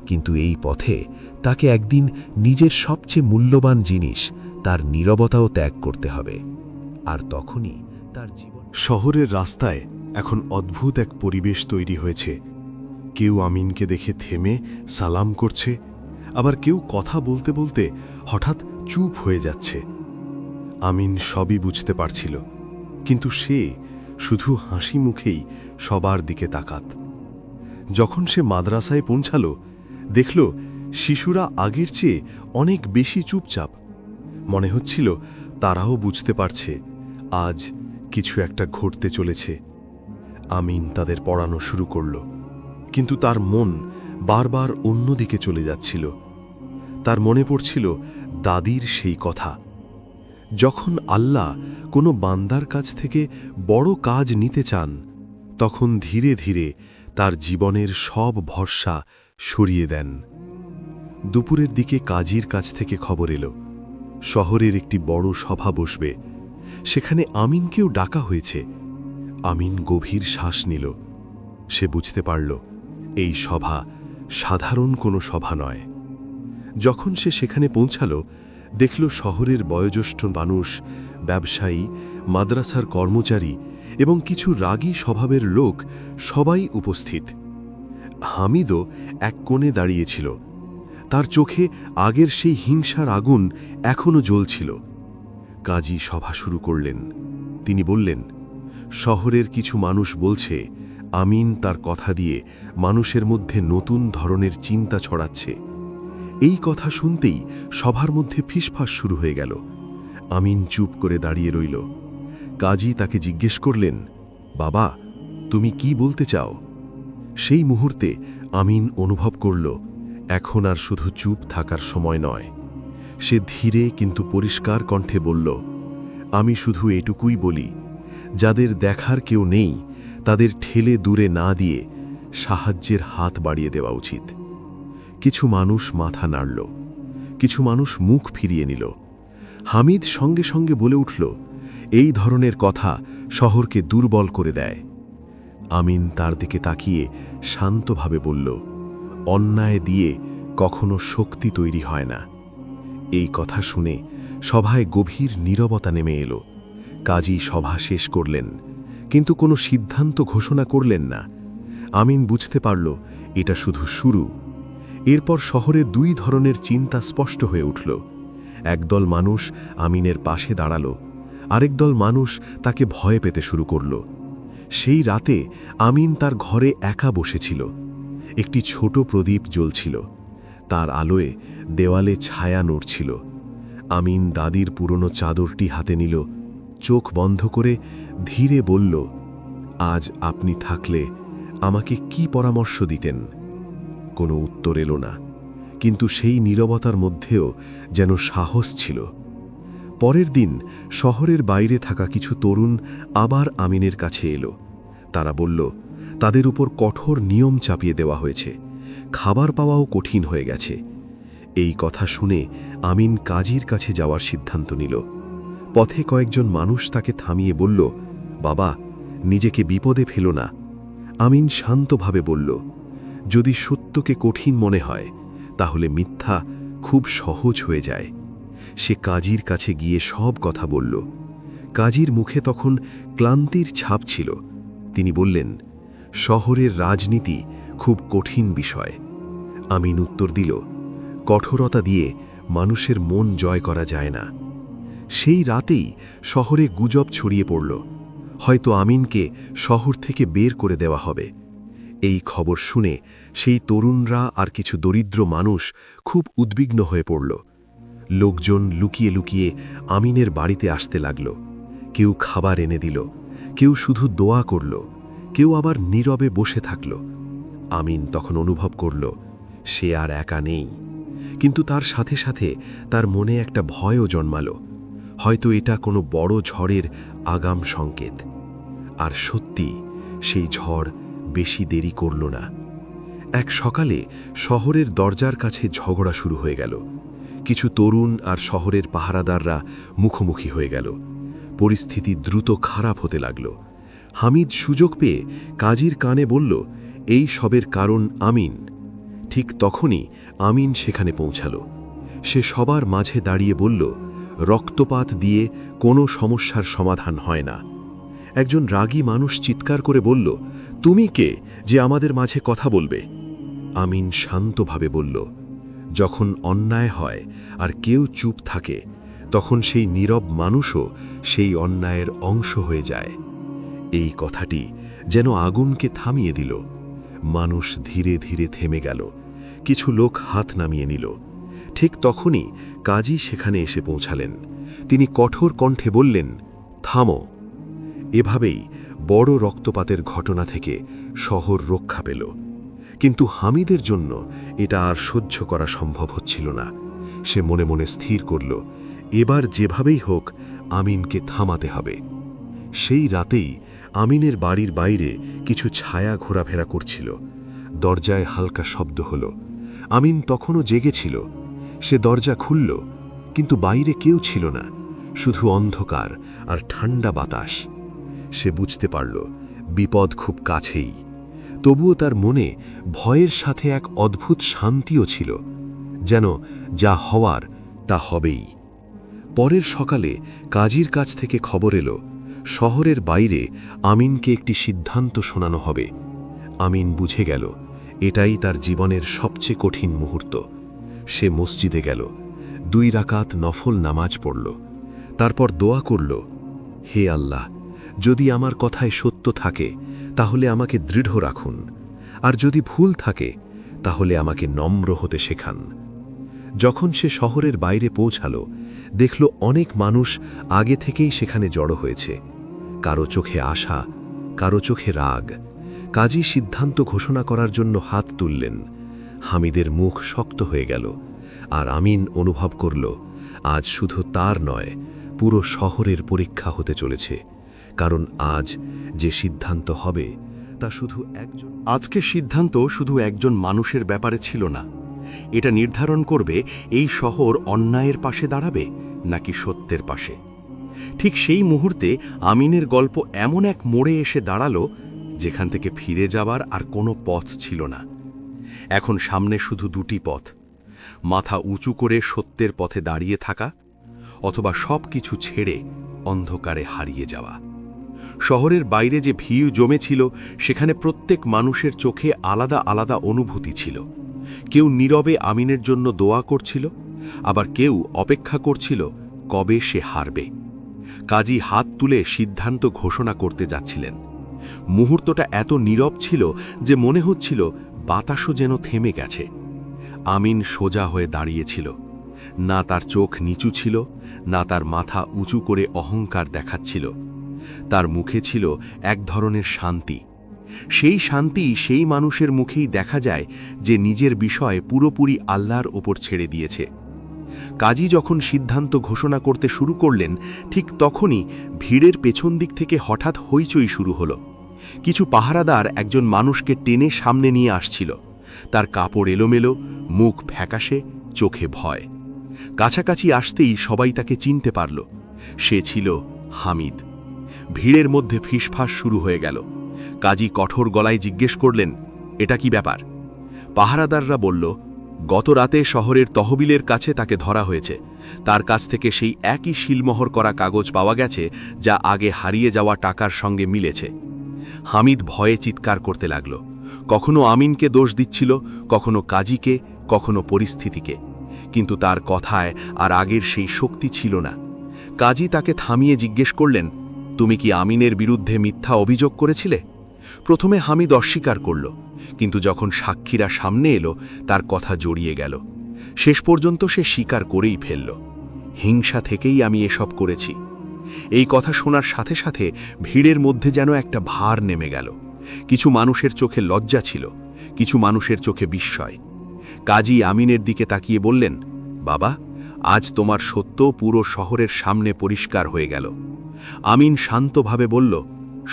কিন্তু এই পথে তাকে একদিন নিজের সবচেয়ে মূল্যবান জিনিস, তার নীরবতাও ত্যাগ করতে হবে। আর তখনই তার জীবন। শহরের রাস্তায় এখন অদ্ভুত এক পরিবেশ তৈরি হয়েছে। কেউ আমিনকে দেখে থেমে সালাম করছে, আবার কেউ কথা বলতে বলতে হঠাৎ চুপ হয়ে যাচ্ছে। আমিন সবই বুঝতে পারছিল, কিন্তু সে শুধু হাসি মুখেই সবার দিকে তাকাত। যখন সে মাদ্রাসায় পৌঁছাল, দেখল শিশুরা আগের চেয়ে অনেক বেশি চুপচাপ। মনে হচ্ছিল তারাও বুঝতে পারছে আজ কিছু একটা ঘটতে চলেছে। আমিন তাদের পড়ানো শুরু করল, কিন্তু তার মন বারবার অন্যদিকে চলে যাচ্ছিল। তার মনে পড়ছিল দাদির সেই কথা, যখন আল্লাহ কোনো বান্দার কাছ থেকে বড় কাজ নিতে চান, তখন ধীরে ধীরে তার জীবনের সব ভরসা সরিয়ে দেন। দুপুরের দিকে কাজীর কাছ থেকে খবর এলো, শহরের একটি বড় সভা বসবে। সেখানে আমিনকেও ডাকা হয়েছে। আমিন গভীর শ্বাস নিল। সে বুঝতে পারল এই সভা সাধারণ কোনো সভা নয়। যখন সে সেখানে পৌঁছাল, দেখল শহরের বয়োজ্যেষ্ঠ মানুষ, ব্যবসায়ী, মাদ্রাসার কর্মচারী এবং কিছু রাগী স্বভাবের লোক সবাই উপস্থিত। হামিদও এক কোণে দাঁড়িয়েছিল। তার চোখে আগের সেই হিংসার আগুন এখনও জ্বলছিল। কাজী সভা শুরু করলেন। তিনি বললেন, শহরের কিছু মানুষ বলছে আমিন তার কথা দিয়ে মানুষের মধ্যে নতুন ধরনের চিন্তা ছড়াচ্ছে। এই কথা শুনতেই সভার মধ্যে ফিসফাস শুরু হয়ে গেল। আমিন চুপ করে দাঁড়িয়ে রইল। কাজী তাকে জিজ্ঞেস করলেন, বাবা, তুমি কি বলতে চাও? সেই মুহূর্তে আমিন অনুভব করল এখন আর শুধু চুপ থাকার সময় নয়। সে ধীরে কিন্তু পরিষ্কার কণ্ঠে বলল, আমি শুধু এটুকুই বলি, যাদের দেখার কেউ নেই তাদের ঠেলে দূরে না দিয়ে সাহায্যের হাত বাড়িয়ে দেওয়া উচিত। কিছু মানুষ মাথা নাড়ল, কিছু মানুষ মুখ ফিরিয়ে নিল। হামিদ সঙ্গে সঙ্গে বলে উঠল, এই ধরনের কথা শহরকে দুর্বল করে দেয়। আমিন তার দিকে তাকিয়ে শান্তভাবে বলল, অন্যায় দিয়ে কখনো শক্তি তৈরি হয় না। এই কথা শুনে সভায় গভীর নীরবতা নেমে এলো। কাজী সভা শেষ করলেন, কিন্তু কোনো সিদ্ধান্ত ঘোষণা করলেন না। আমিন বুঝতে পারল এটা শুধু শুরু। এরপর শহরে দুই ধরনের চিন্তা স্পষ্ট হয়ে উঠল। একদল মানুষ আমিনের পাশে দাঁড়াল, আরেক দল মানুষ তাকে ভয় পেতে শুরু করল। সেই রাতে আমিন তার ঘরে একা বসেছিল। একটি ছোট প্রদীপ জ্বলছিল, তার আলোয় দেওয়ালে ছায়া নড়ছিল। আমিন দাদির পুরনো চাদরটি হাতে নিল, চোখ বন্ধ করে ধীরে বলল, আজ আপনি থাকলে আমাকে কি পরামর্শ দিতেন? কোনো উত্তর এলো না, কিন্তু সেই নীরবতার মধ্যেও যেন সাহস ছিল। পরের দিন শহরের বাইরে থাকা কিছু তরুণ আবার আমিনের কাছে এলো। তারা বলল, তাদের উপর কঠোর নিয়ম চাপিয়ে দেওয়া হয়েছে, খাবার পাওয়াও কঠিন হয়ে গেছে। এই কথা শুনে আমিন কাজীর কাছে যাওয়ার সিদ্ধান্ত নিল। পথে কয়েকজন মানুষ তাকে থামিয়ে বলল, বাবা, নিজেকে বিপদে ফেলো না। আমিন শান্তভাবে বলল, যদি সত্যকে কঠিন মনে হয় তাহলে মিথ্যা খুব সহজ হয়ে যায়। সে কাজীর কাছে গিয়ে সব কথা বলল। কাজীর মুখে তখন ক্লান্তির ছাপ ছিল। তিনি বললেন, শহরের রাজনীতি খুব কঠিন বিষয়। আমিন উত্তর দিল, কঠোরতা দিয়ে মানুষের মন জয় করা যায় না। সেই রাতেই শহরে গুজব ছড়িয়ে পড়ল, হয়তো আমিনকে শহর থেকে বের করে দেওয়া হবে। এই খবর শুনে সেই তরুণরা আর কিছু দরিদ্র মানুষ খুব উদ্বিগ্ন হয়ে পড়ল। লোকজন লুকিয়ে লুকিয়ে আমিনের বাড়িতে আসতে লাগল। কেউ খাবার এনে দিল, কেউ শুধু দোয়া করল, কেউ আবার নীরবে বসে থাকল। আমিন তখন অনুভব করল সে আর একা নেই, কিন্তু তার সাথে সাথে তার মনে একটা ভয়ও জন্মালো, হয়তো এটা কোনো বড় ঝড়ের আগাম সংকেত। আর সত্যি সেই ঝড় বেশি দেরি করল না। এক সকালে শহরের দরজার কাছে ঝগড়া শুরু হয়ে গেল। কিছু তরুণ আর শহরের পাহারাদাররা মুখোমুখি হয়ে গেল। পরিস্থিতি দ্রুত খারাপ হতে লাগল। হামিদ সুযোগ পেয়ে কাজীর কানে বলল, এই সবের কারণ আমিন। ঠিক তখনই আমিন সেখানে পৌঁছাল। সে সবার মাঝে দাঁড়িয়ে বলল, রক্তপাত দিয়ে কোনো সমস্যার সমাধান হয় না। একজন রাগী মানুষ চিৎকার করে বলল, তুমি কে যে আমাদের মাঝে কথা বলবে? আমিন শান্তভাবে বলল, যখন অন্যায় হয় আর কেউ চুপ থাকে, তখন সেই নীরব মানুষও সেই অন্যায়ের অংশ হয়ে যায়। এই কথাটি যেন আগুনকে থামিয়ে দিল। মানুষ ধীরে ধীরে থেমে গেল, কিছু লোক হাত নামিয়ে নিল। ঠিক তখনই কাজী সেখানে এসে পৌঁছালেন। তিনি কঠোর কণ্ঠে বললেন, থামো। এভাবেই বড় রক্তপাতের ঘটনা থেকে শহর রক্ষা পেল। কিন্তু হামিদের জন্য এটা আর সহ্য করা সম্ভব হচ্ছিল না। সে মনে মনে স্থির করল, এবার যেভাবেই হোক আমিনকে থামাতে হবে। সেই রাতেই আমিনের বাড়ির বাইরে কিছু ছায়া ঘোরাফেরা করছিল। দরজায় হালকা শব্দ হল। আমিন তখনও জেগেছিল। সে দরজা খুলল, কিন্তু বাইরে কেউ ছিল না, শুধু অন্ধকার আর ঠান্ডা বাতাস। সে বুঝতে পারল বিপদ খুব কাছেই। তবুও তার মনে ভয়ের সাথে এক অদ্ভুত শান্তিও ছিল, যেন যা হওয়ার তা হবেই। পরের সকালে কাজীর কাছ থেকে খবর এলো, শহরের বাইরে আমিনকে একটি সিদ্ধান্ত শোনানো হবে। আমিন বুঝে গেল এটাই তার জীবনের সবচেয়ে কঠিন মুহূর্ত। সে মসজিদে গেল, 2 রাকাত নফল নামাজ পড়ল, তারপর দোয়া করল, হে আল্লাহ, যদি আমার কথায় সত্য থাকে তাহলে আমাকে দৃঢ় রাখুন, আর যদি ভুল থাকে তাহলে আমাকে নম্র হতে শেখান। যখন সে শহরের বাইরে পৌঁছাল, দেখল অনেক মানুষ আগে থেকেই সেখানে জড়ো হয়েছে। কারো চোখে আশা, কারো চোখে রাগ। কাজী সিদ্ধান্ত ঘোষণা করার জন্য হাত তুললেন। হামিদের মুখ শক্ত হয়ে গেল, আর আমিন অনুভব করল আজ শুধু তার নয়, পুরো শহরের পরীক্ষা হতে চলেছে। কারণ আজ যে সিদ্ধান্ত হবে তা শুধু একজন। আজকের সিদ্ধান্ত শুধু একজন মানুষের ব্যাপারে ছিল না, এটা নির্ধারণ করবে এই শহর অন্যায়ের পাশে দাঁড়াবে নাকি সত্যের পাশে। ঠিক সেই মুহূর্তে আমিনের গল্প এমন এক মোড়ে এসে দাঁড়ালো যেখান থেকে ফিরে যাবার আর কোনো পথ ছিল না। এখন সামনে শুধু 2টি পথ, মাথা উঁচু করে সত্যের পথে দাঁড়িয়ে থাকা, অথবা সব কিছু ছেড়ে অন্ধকারে হারিয়ে যাওয়া। শহরের বাইরে যে ভিড় জমেছিল, সেখানে প্রত্যেক মানুষের চোখে আলাদা আলাদা অনুভূতি ছিল। কেউ নীরবে আমিনের জন্য দোয়া করছিল, আবার কেউ অপেক্ষা করছিল কবে সে হারবে। কাজী হাত তুলে সিদ্ধান্ত ঘোষণা করতে যাচ্ছিলেন। মুহূর্তটা এত নীরব ছিল যে মনে হচ্ছিল বাতাসও যেন থেমে গেছে। আমিন সোজা হয়ে দাঁড়িয়েছিল, না তার চোখ নিচু ছিল, না তার মাথা উঁচু করে অহংকার দেখাচ্ছিল। তার মুখে ছিল এক ধরনের শান্তি। সেই শান্তি সেই মানুষের মুখেই দেখা যায় যে নিজের বিষয় পুরোপুরি আল্লাহর ওপর ছেড়ে দিয়েছে। কাজী যখন সিদ্ধান্ত ঘোষণা করতে শুরু করলেন, ঠিক তখনই ভিড়ের পেছন দিক থেকে হঠাৎ হইচই শুরু হলো। কিছু পাহারাদার একজন মানুষকে টেনে সামনে নিয়ে আসছিল। তার কাপড় এলোমেলো, মুখ ফ্যাকাশে, চোখে ভয়। কাছাকাছি আসতেই সবাই তাকে চিনতে পারল। সে ছিল হামিদ। ভিড়ের মধ্যে ফিসফাস শুরু হয়ে গেল। কাজী কঠোর গলায় জিজ্ঞেস করলেন, এটা কি ব্যাপার? পাহারাদাররা বলল, গত রাতে শহরের তহবিলের কাছে তাকে ধরা হয়েছে। তার কাছ থেকে সেই একই শিলমোহর করা কাগজ পাওয়া গেছে যা আগে হারিয়ে যাওয়া টাকার সঙ্গে মিলেছে। হামিদ ভয়ে চিৎকার করতে লাগল। কখনো আমিনকে দোষ দিচ্ছিল, কখনো কাজীকে, কখনো পরিস্থিতিকে। কিন্তু তার কথায় আর আগের সেই শক্তি ছিল না। কাজী তাকে থামিয়ে জিজ্ঞেস করলেন, তুমি কি আমিনের বিরুদ্ধে মিথ্যা অভিযোগ করেছিলে? প্রথমে হামিদ অস্বীকার করল, কিন্তু যখন সাক্ষীরা সামনে এলো তার কথা জড়িয়ে গেল। শেষ পর্যন্ত সে স্বীকার করেই ফেলল, হিংসা থেকেই আমি এসব করেছি। এই কথা শোনার সাথে সাথে ভিড়ের মধ্যে যেন একটা ভার নেমে গেল। কিছু মানুষের চোখে লজ্জা ছিল, কিছু মানুষের চোখে বিস্ময়। কাজী আমিনের দিকে তাকিয়ে বললেন, বাবা, আজ তোমার সত্য পুরো শহরের সামনে পরিষ্কার হয়ে গেল। আমিন শান্তভাবে বলল,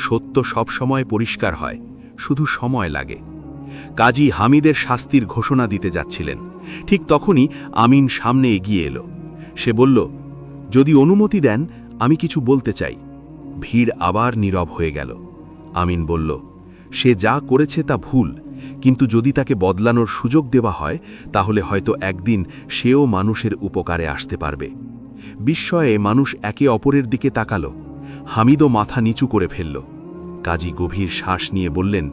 সত্য সবসময় পরিষ্কার হয়, শুধু সময় লাগে। কাজী হামিদের শাস্তির ঘোষণা দিতে যাচ্ছিলেন। ঠিক তখনই আমিন সামনে এগিয়ে এলো। সে বলল, যদি অনুমতি দেন আমি কিছু বলতে চাই। ভিড় আবার নীরব হয়ে গেল। আমিন বলল, সে যা করেছে তা ভুল, কিন্তু যদি তাকে বদলানোর সুযোগ দেওয়া হয় তাহলে হয়তো একদিন সেও মানুষের উপকারে আসতে পারবে। বিস্ময়ে মানুষ একে অপরের দিকে তাকালো। হামিদও মাথা নিচু করে ফেলল। কাজী গভীর শ্বাস নিয়ে বললেন,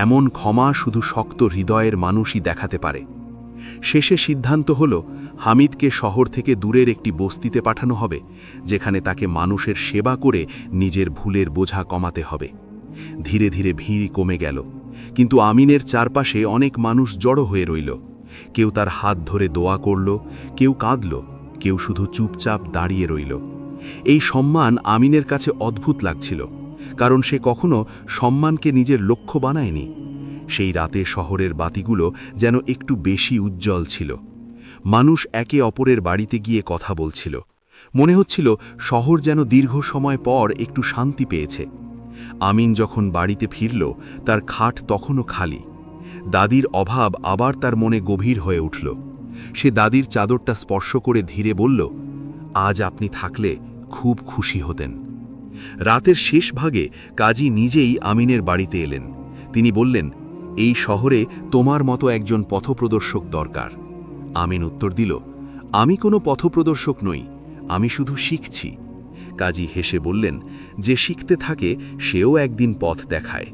এমন ক্ষমা শুধু শক্ত হৃদয়ের মানুষই দেখাতে পারে। শেষে সিদ্ধান্ত হল, হামিদকে শহর থেকে দূরের একটি বস্তিতে পাঠানো হবে, যেখানে তাকে মানুষের সেবা করে নিজের ভুলের বোঝা কমাতে হবে। ধীরে ধীরে ভিড় কমে গেল, কিন্তু আমিনের চারপাশে অনেক মানুষ জড়ো হয়ে রইল। কেউ তার হাত ধরে দোয়া করল, কেউ কাঁদল, কেউ শুধু চুপচাপ দাঁড়িয়ে রইল। এই সম্মান আমিনের কাছে অদ্ভুত লাগছিল, কারণ সে কখনো সম্মানকে নিজের লক্ষ্য বানায়নি। সেই রাতে শহরের বাতিগুলো যেন একটু বেশি উজ্জ্বল ছিল। মানুষ একে অপরের বাড়িতে গিয়ে কথা বলছিল। মনে হচ্ছিল শহর যেন দীর্ঘ সময় পর একটু শান্তি পেয়েছে। আমিন যখন বাড়িতে ফিরল, তার খাট তখনও খালি। দাদির অভাব আবার তার মনে গভীর হয়ে উঠল। সে দাদির চাদরটা স্পর্শ করে ধীরে বলল, আজ আপনি থাকলে খুব খুশি হতেন। রাতের শেষ ভাগে কাজী নিজেই আমিনের বাড়িতে এলেন। তিনি বললেন, এই শহরে তোমার মতো একজন পথপ্রদর্শক দরকার। আমিন উত্তর দিল, আমি কোনো পথপ্রদর্শক নই, আমি শুধু শিখছি। কাজী হেসে বললেন, যে শিখতে থাকে সেও একদিন পথ দেখায়।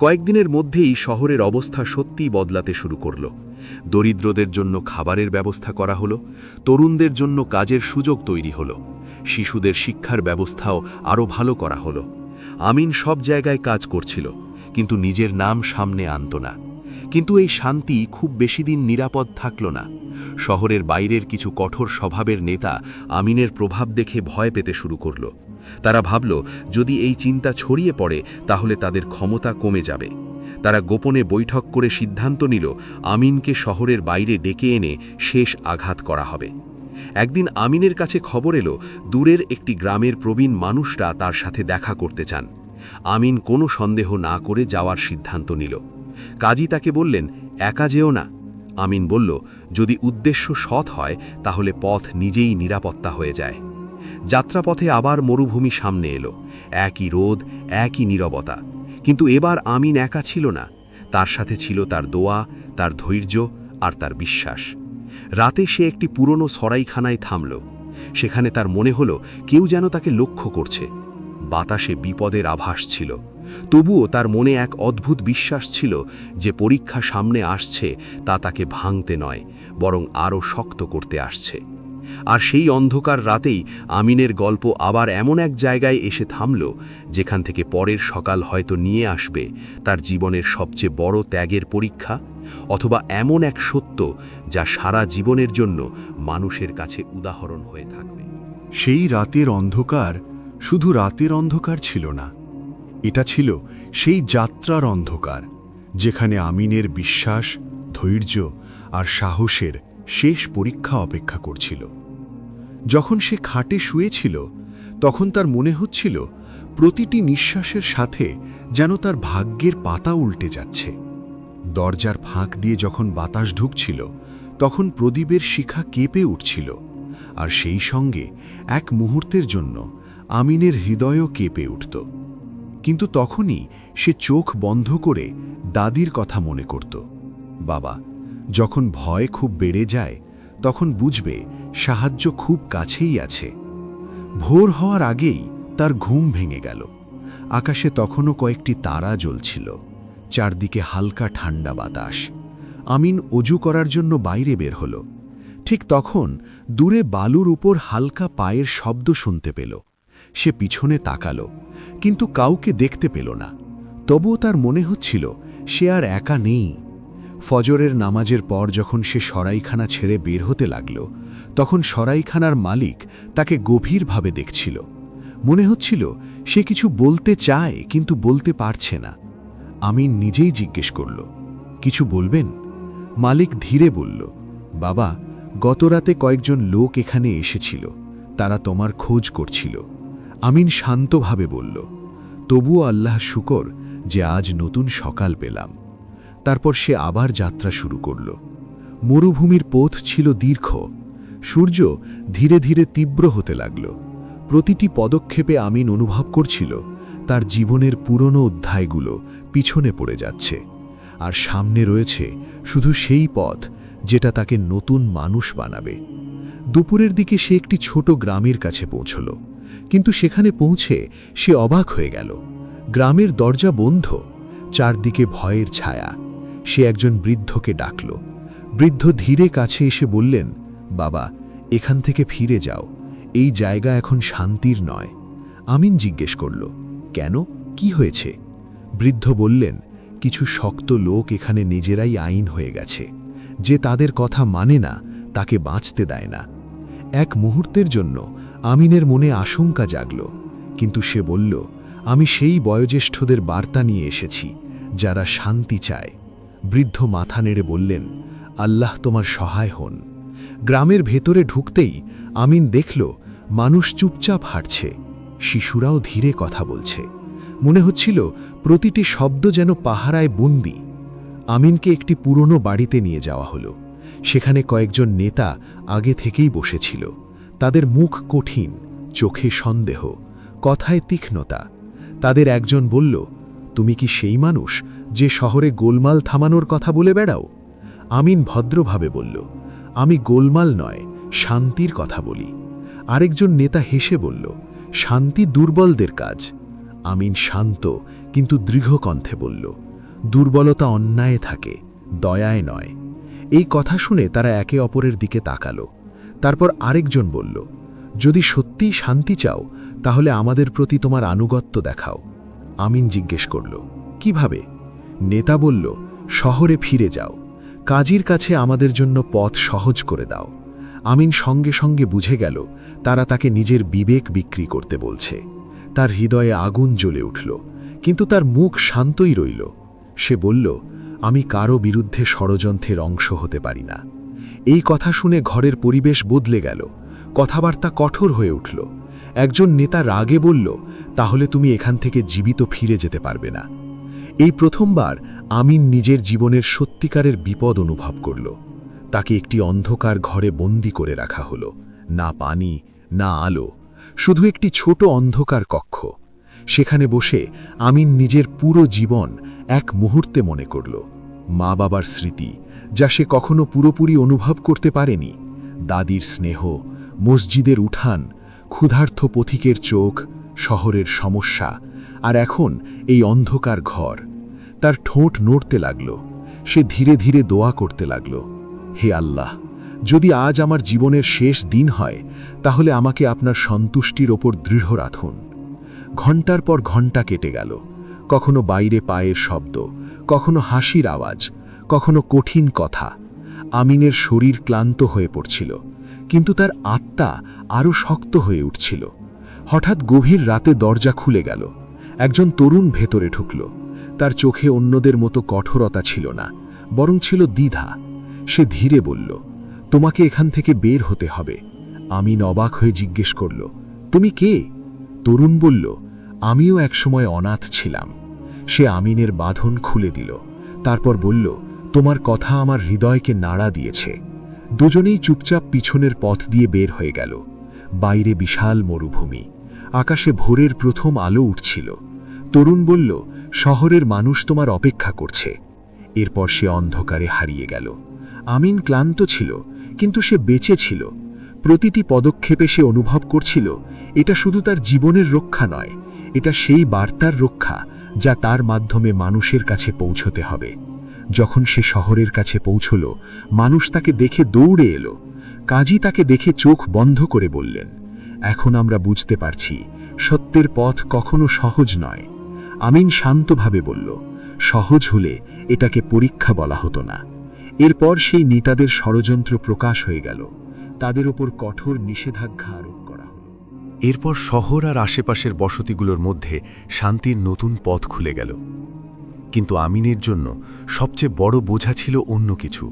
কয়েকদিনের মধ্যেই শহরের অবস্থা সত্যিই বদলাতে শুরু করল। দরিদ্রদের জন্য খাবারের ব্যবস্থা করা হলো, তরুণদের জন্য কাজের সুযোগ তৈরি হলো, শিশুদের শিক্ষার ব্যবস্থাও আরও ভালো করা হলো। আমিন সব জায়গায় কাজ করছিল, কিন্তু নিজের নাম সামনে আনত না। কিন্তু এই শান্তি খুব বেশি দিন নিরাপদ থাকল না। শহরের বাইরের কিছু কঠোর স্বভাবের নেতা আমিনের প্রভাব দেখে ভয় পেতে শুরু করল। তারা ভাবল, যদি এই চিন্তা ছড়িয়ে পড়ে তাহলে তাদের ক্ষমতা কমে যাবে। তারা গোপনে বৈঠক করে সিদ্ধান্ত নিল, আমিনকে শহরের বাইরে ডেকে এনে শেষ আঘাত করা হবে। একদিন আমিনের কাছে খবর এলো, দূরের একটি গ্রামের প্রবীণ মানুষরা তার সাথে দেখা করতে চান। আমিন কোনো সন্দেহ না করে যাওয়ার সিদ্ধান্ত নিল। কাজী তাকে বললেন, একা যেও না। আমিন বলল, যদি উদ্দেশ্য সৎ হয় তাহলে পথ নিজেই নিরাপত্তা হয়ে যায়। যাত্রাপথে আবার মরুভূমি সামনে এলো, একই রোদ, একই নীরবতা। কিন্তু এবার আমিন একা ছিল না, তার সাথে ছিল তার দোয়া, তার ধৈর্য আর তার বিশ্বাস। রাতে সে একটি পুরনো সরাইখানায় থামল। সেখানে তার মনে হলো কেউ যেন তাকে লক্ষ্য করছে। বাতাসে বিপদের আভাস ছিল, তবুও তার মনে এক অদ্ভুত বিশ্বাস ছিল যে পরীক্ষা সামনে আসছে, তা তাকে ভাঙতে নয় বরং আরও শক্ত করতে আসছে। আর সেই অন্ধকার রাতেই আমিনের গল্প আবার এমন এক জায়গায় এসে থামল, যেখান থেকে পরের সকাল হয়তো নিয়ে আসবে তার জীবনের সবচেয়ে বড় ত্যাগের পরীক্ষা, অথবা এমন এক সত্য যা সারা জীবনের জন্য মানুষের কাছে উদাহরণ হয়ে থাকবে। সেই রাতের অন্ধকার শুধু রাতের অন্ধকার ছিল না, এটা ছিল সেই যাত্রার অন্ধকার, যেখানে আমিনের বিশ্বাস, ধৈর্য আর সাহসের শেষ পরীক্ষা অপেক্ষা করছিল। যখন সে খাটে শুয়েছিল তখন তার মনে হচ্ছিল প্রতিটি নিঃশ্বাসের সাথে যেন তার ভাগ্যের পাতা উল্টে যাচ্ছে। দরজার ফাঁক দিয়ে যখন বাতাস ঢুকছিল তখন প্রদীপের শিখা কেঁপে উঠছিল, আর সেই সঙ্গে এক মুহূর্তের জন্য আমিনের হৃদয়ও কেঁপে উঠত। কিন্তু তখনই সে চোখ বন্ধ করে দাদির কথা মনে করত। বাবা, যখন ভয় খুব বেড়ে যায় তখন বুঝবে সাহায্য খুব কাছেই আছে। ভোর হওয়ার আগেই তার ঘুম ভেঙে গেল। আকাশে তখনও কয়েকটি তারা জ্বলছিল, চারদিকে হালকা ঠান্ডা বাতাস। আমিন অজু করার জন্য বাইরে বের হল। ঠিক তখন দূরে বালুর উপর হালকা পায়ের শব্দ শুনতে পেল। সে পিছনে তাকালো, কিন্তু কাউকে দেখতে পেল না। তবুও তার মনে হচ্ছিল সে আর একা নেই। ফজরের নামাজের পর যখন সে সরাইখানা ছেড়ে বের হতে লাগল, তখন সরাইখানার মালিক তাকে গভীরভাবে দেখছিল। মনে হচ্ছিল সে কিছু বলতে চায় কিন্তু বলতে পারছে না। আমিন নিজেই জিজ্ঞেস করল, কিছু বলবেন? মালিক ধীরে বলল, বাবা, গতরাতে কয়েকজন লোক এখানে এসেছিল, তারা তোমার খোঁজ করছিল। আমিন শান্তভাবে বলল, তবুও আল্লাহ শুকর যে আজ নতুন সকাল পেলাম। তারপর সে আবার যাত্রা শুরু করল। মরুভূমির পথ ছিল দীর্ঘ। সূর্য ধীরে ধীরে তীব্র হতে লাগল। প্রতিটি পদক্ষেপে আমিন অনুভব করছিল তার জীবনের পুরনো অধ্যায়গুলো পিছনে পড়ে যাচ্ছে, আর সামনে রয়েছে শুধু সেই পথ যেটা তাকে নতুন মানুষ বানাবে। দুপুরের দিকে সে একটি ছোট গ্রামের কাছে পৌঁছল, কিন্তু সেখানে পৌঁছে সে অবাক হয়ে গেল। গ্রামের দরজা বন্ধ, চারদিকে ভয়ের ছায়া। সে একজন বৃদ্ধকে ডাকল। বৃদ্ধ ধীরে কাছে এসে বললেন, বাবা, এখান থেকে ফিরে যাও, এই জায়গা এখন শান্তির নয়। আমিন জিজ্ঞেস করল, কেন, কি হয়েছে? বৃদ্ধ বললেন, কিছু শক্ত লোক এখানে নিজেরাই আইন হয়ে গেছে, যে তাদের কথা মানে না তাকে বাঁচতে দেয় না। এক মুহূর্তের জন্য আমিনের মনে আশঙ্কা জাগল, কিন্তু সে বলল, আমি সেই বয়োজ্যেষ্ঠদের বার্তা নিয়ে এসেছি যারা শান্তি চায়। বৃদ্ধ মাথা নেড়ে বললেন, আল্লাহ তোমার সহায় হন। গ্রামের ভেতরে ঢুকতেই আমিন দেখল মানুষ চুপচাপ হাঁটছে, শিশুরাও ধীরে কথা বলছে। মনে হচ্ছিল প্রতিটি শব্দ যেন পাহারায় বন্দী। আমিনকে একটি পুরনো বাড়িতে নিয়ে যাওয়া হলো। সেখানে কয়েকজন নেতা আগে থেকেই বসেছিল। তাদের মুখ কঠিন, চোখে সন্দেহ, কথায় তীক্ষ্ণতা। তাদের একজন বলল, তুমি কি সেই মানুষ যে শহরে গোলমাল থামানোর কথা বলে বেড়াও? আমিন ভদ্রভাবে বলল, আমি গোলমাল নয়, শান্তির কথা বলি। আরেকজন নেতা হেসে বলল, শান্তি দুর্বলদের কাজ। আমিন শান্ত কিন্তু দৃঢ় কণ্ঠে বলল, দুর্বলতা অন্যায়ে থাকে, দয়ায় নয়। এই কথা শুনে তারা একে অপরের দিকে তাকালো। তারপর আরেকজন বলল, যদি সত্যিই শান্তি চাও তাহলে আমাদের প্রতি তোমার আনুগত্য দেখাও। আমিন জিজ্ঞেস করল, কিভাবে? নেতা বলল, শহরে ফিরে যাও, কাজীর কাছে আমাদের জন্য পথ সহজ করে দাও। আমিন সঙ্গে সঙ্গে বুঝে গেল তারা তাকে নিজের বিবেক বিক্রি করতে বলছে। তার হৃদয়ে আগুন জ্বলে উঠল, কিন্তু তার মুখ শান্তই রইল। সে বলল, আমি কারো বিরুদ্ধে ষড়যন্ত্রের অংশ হতে পারি না। এই কথা শুনে ঘরের পরিবেশ বদলে গেল, কথাবার্তা কঠোর হয়ে উঠল। একজন নেতা রাগে বলল, তাহলে তুমি এখান থেকে জীবিত ফিরে যেতে পারবে না। এই প্রথমবার আমিন নিজের জীবনের সত্যিকারের বিপদ অনুভব করল। তাকে একটি অন্ধকার ঘরে বন্দি করে রাখা হলো, না পানি না আলো, শুধু একটি ছোট অন্ধকার কক্ষ। সেখানে বসে আমিন নিজের পুরো জীবন এক মুহূর্তে মনে করল। মা বাবার স্মৃতি, যা সে কখনো পুরোপুরি অনুভব করতে পারেনি, দাদির স্নেহ, মসজিদের উঠান, ক্ষুধার্ত পথিকের চোখ, শহরের সমস্যা, আর এখন এই অন্ধকার ঘর। তার ঠোঁট নড়তে লাগল। সে ধীরে ধীরে দোয়া করতে লাগল, হে আল্লাহ, যদি আজ আমার জীবনের শেষ দিন হয় তাহলে আমাকে আপনার সন্তুষ্টির ওপর দৃঢ় রাখুন। ঘণ্টার পর ঘণ্টা কেটে গেল। কখনো বাইরে পায়ের শব্দ, কখনো হাসির আওয়াজ, কখনো কঠিন কথা। আমিনের শরীর ক্লান্ত হয়ে পড়ছিল, কিন্তু তার আত্মা আরও শক্ত হয়ে উঠছিল। হঠাৎ গভীর রাতে দরজা খুলে গেল। একজন তরুণ ভেতরে ঢুকল। তার চোখে অন্যদের মতো কঠোরতা ছিল না, বরং ছিল দ্বিধা। সে ধীরে বলল, তোমাকে এখান থেকে বের হতে হবে। আমিন অবাক হয়ে জিজ্ঞেস করল, তুমি কে? তরুণ বলল, আমিও একসময় অনাথ ছিলাম। সে আমিনের বাঁধন খুলে দিল, তারপর বলল, তোমার কথা আমার হৃদয়কে নাড়া দিয়েছে। দুজনেই চুপচাপ পিছনের পথ দিয়ে বের হয়ে গেল। বাইরে বিশাল মরুভূমি, আকাশে ভোরের প্রথম আলো উঠছিল। তরুণ বলল, শহরের মানুষ তোমার অপেক্ষা করছে। এরপর সে অন্ধকারে হারিয়ে গেল। আমিন ক্লান্ত ছিল, কিন্তু সে বেঁচে ছিল। প্রতিটি পদক্ষেপে সে অনুভব করছিল, এটা শুধু তার জীবনের রক্ষা নয়, এটা সেই বার্তার রক্ষা যা তার মাধ্যমে মানুষের কাছে পৌঁছতে হবে। যখন সে শহরের কাছে পৌঁছল, মানুষ তাকে দেখে দৌড়ে এলো। কাজী তাকে দেখে চোখ বন্ধ করে বললেন, এখন আমরা বুঝতে পারছি সত্যের পথ কখনো সহজ নয়। আমিন শান্তভাবে বলল, সহজ হলে এটাকে পরীক্ষা বলা হতো না। এরপর সেই নেতাদের ষড়যন্ত্র প্রকাশ হয়ে গেল। তাদের ওপর কঠোর নিষেধাজ্ঞা আরোপ করা হল। এরপর শহর আর আশেপাশের বসতিগুলোর মধ্যে শান্তির নতুন পথ খুলে গেল। কিন্তু আমিনের জন্য সবচেয়ে বড় বোঝা ছিল অন্য কিছু।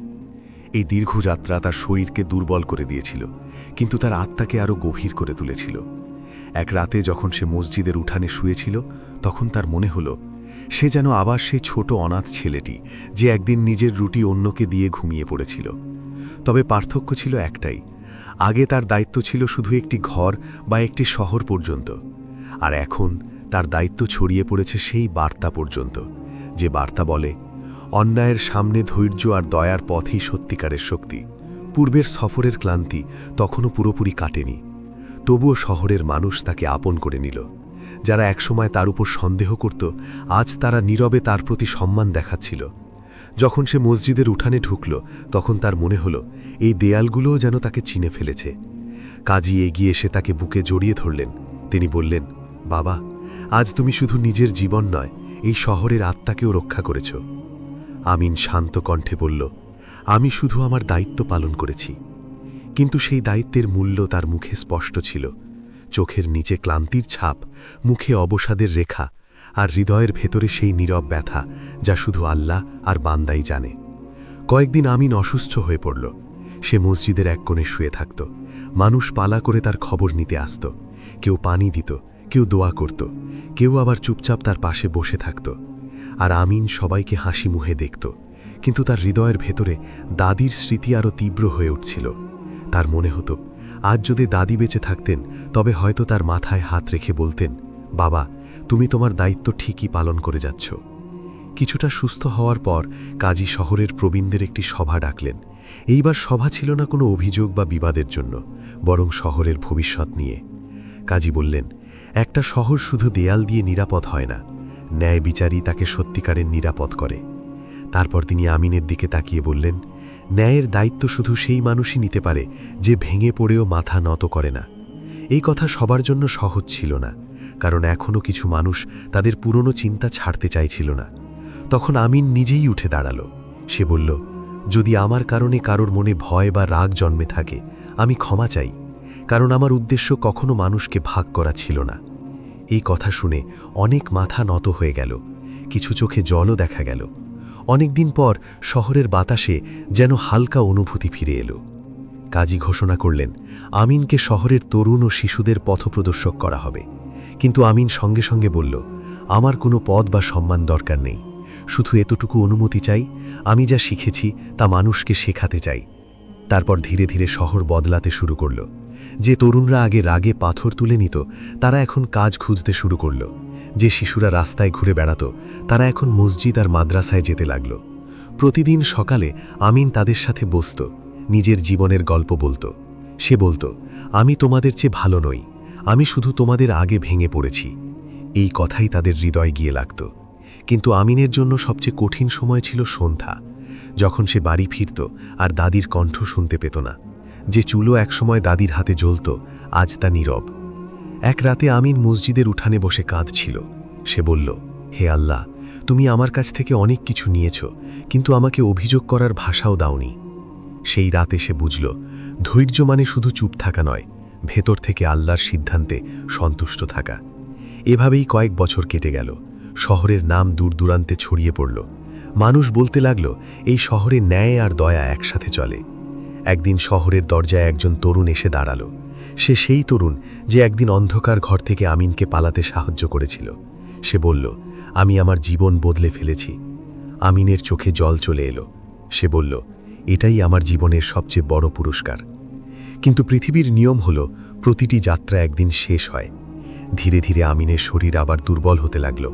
এই দীর্ঘ যাত্রা তার শরীরকে দুর্বল করে দিয়েছিল, কিন্তু তার আত্মাকে আরও গভীর করে তুলেছিল। এক রাতে যখন সে মসজিদের উঠানে শুয়েছিল, তখন তার মনে হলো সে যেন আবার সেই ছোট অনাথ ছেলেটি যে একদিন নিজের রুটি অন্যকে দিয়ে ঘুমিয়ে পড়েছিল। তবে পার্থক্য ছিল একটাই, আগে তার দায়িত্ব ছিল শুধু একটি ঘর বা একটি শহর পর্যন্ত, আর এখন তার দায়িত্ব ছড়িয়ে পড়েছে সেই বার্তা পর্যন্ত, যে বার্তা বলে, অন্যায়ের সামনে ধৈর্য আর দয়ার পথই সত্যিকারের শক্তি। পূর্বের সফরের ক্লান্তি তখনও পুরোপুরি কাটেনি, তবুও শহরের মানুষ তাকে আপন করে নিল। যারা একসময় তার উপর সন্দেহ করত, আজ তারা নীরবে তার প্রতি সম্মান দেখাচ্ছিল। যখন সে মসজিদের উঠানে ঢুকল, তখন তার মনে হলো এই দেয়ালগুলোও যেন তাকে চিনে ফেলেছে। কাজী এগিয়ে এসে তাকে বুকে জড়িয়ে ধরলেন। তিনি বললেন, বাবা, আজ তুমি শুধু নিজের জীবন নয়, এই শহরের আত্মাকেও রক্ষা করেছ। আমিন শান্ত কণ্ঠে বলল, আমি শুধু আমার দায়িত্ব পালন করেছি। কিন্তু সেই দায়িত্বের মূল্য তার মুখে স্পষ্ট ছিল। চোখের নিচে ক্লান্তির ছাপ, মুখে অবসাদের রেখা, আর হৃদয়ের ভেতরে সেই নীরব ব্যথা যা শুধু আল্লাহ আর বান্দাই জানে। কয়েকদিন আমিন অসুস্থ হয়ে পড়ল। সে মসজিদের এক কোণে শুয়ে থাকত। মানুষ পালা করে তার খবর নিতে আসত। কেউ পানি দিত, কেউ দোয়া করত, কেউ আবার চুপচাপ তার পাশে বসে থাকত। আর আমিন সবাইকে হাসি মুখে দেখত, কিন্তু তার হৃদয়ের ভেতরে দাদির স্মৃতি আরও তীব্র হয়ে উঠছিল। তার মনে হতো, আজ যদি দাদি বেঁচে থাকতেন তবে হয়তো তার মাথায় হাত রেখে বলতেন, বাবা, তুমি তোমার দায়িত্ব ঠিকই পালন করে যাচ্ছ। কিছুটা সুস্থ হওয়ার পর কাজী শহরের প্রবীণদের একটি সভা ডাকলেন। এইবার সভা ছিল না কোনো অভিযোগ বা বিবাদের জন্য, বরং শহরের ভবিষ্যৎ নিয়ে। কাজী বললেন, একটা শহর শুধু দেয়াল দিয়ে নিরাপদ হয় না, ন্যায় বিচারই তাকে সত্যিকারের নিরাপদ করে। তারপর তিনি আমিনের দিকে তাকিয়ে বললেন, ন্যায়ের দায়িত্ব শুধু সেই মানুষই নিতে পারে যে ভেঙে পড়েও মাথা নত করে না। এই কথা সবার জন্য সহজ ছিল না, কারণ এখনও কিছু মানুষ তাদের পুরনো চিন্তা ছাড়তে চাইছিল না। তখন আমিন নিজেই উঠে দাঁড়াল। সে বলল, যদি আমার কারণে কারোর মনে ভয় বা রাগ জন্মে থাকে, আমি ক্ষমা চাই, কারণ আমার উদ্দেশ্য কখনো মানুষকে ভাগ করা ছিল না। এই কথা শুনে অনেক মাথা নত হয়ে গেল, কিছু চোখে জলও দেখা গেল। অনেকদিন পর শহরের বাতাসে যেন হালকা অনুভূতি ফিরে এলো। কাজী ঘোষণা করলেন, আমিনকে শহরের তরুণ ও শিশুদের পথপ্রদর্শক করা হবে। কিন্তু আমিন সঙ্গে সঙ্গে বলল, আমার কোনো পদ বা সম্মান দরকার নেই, শুধু এতটুকু অনুমতি চাই, আমি যা শিখেছি তা মানুষকে শেখাতে চাই। তারপর ধীরে ধীরে শহর বদলাতে শুরু করল। যে তরুণরা আগে রাগে পাথর তুলে নিত, তারা এখন কাজ খুঁজতে শুরু করল। যে শিশুরা রাস্তায় ঘুরে বেড়াত, তারা এখন মসজিদ আর মাদ্রাসায় যেতে লাগল। প্রতিদিন সকালে আমিন তাদের সাথে বসত, নিজের জীবনের গল্প বলত। সে বলত, আমি তোমাদের চেয়ে ভালো নই, আমি শুধু তোমাদের আগে ভেঙে পড়েছি। এই কথাই তাদের হৃদয় গিয়ে লাগত। কিন্তু আমিনের জন্য সবচেয়ে কঠিন সময় ছিল সন্ধ্যা, যখন সে বাড়ি ফিরত আর দাদির কণ্ঠ শুনতে পেত না। যে চুলো একসময় দাদির হাতে জ্বলত, আজ তা নীরব। এক রাতে আমিন মসজিদের উঠানে বসে কাঁদছিল। সে বলল, হে আল্লাহ, তুমি আমার কাছ থেকে অনেক কিছু নিয়েছ, কিন্তু আমাকে অভিযোগ করার ভাষাও দাওনি। সেই রাতে সে বুঝল, ধৈর্য মানে শুধু চুপ থাকা নয়, ভেতর থেকে আল্লাহর সিদ্ধান্তে সন্তুষ্ট থাকা। এভাবেই কয়েক বছর কেটে গেল। শহরের নাম দূর দূরান্তে ছড়িয়ে পড়ল। মানুষ বলতে লাগল, এই শহরে ন্যায় আর দয়া একসাথে চলে। একদিন শহরের দরজায় একজন তরুণ এসে দাঁড়াল। সে সেই তরুণ যে একদিন অন্ধকার ঘর থেকে আমিনকে পালাতে সাহায্য করেছিল। সে বলল, আমি আমার জীবন বদলে ফেলেছি। আমিনের চোখে জল চলে এলো। সে বলল, এটাই আমার জীবনের সবচেয়ে বড় পুরস্কার। কিন্তু পৃথিবীর নিয়ম হল, প্রতিটি যাত্রা একদিন শেষ হয়। ধীরে ধীরে আমিনের শরীর আবার দুর্বল হতে লাগল।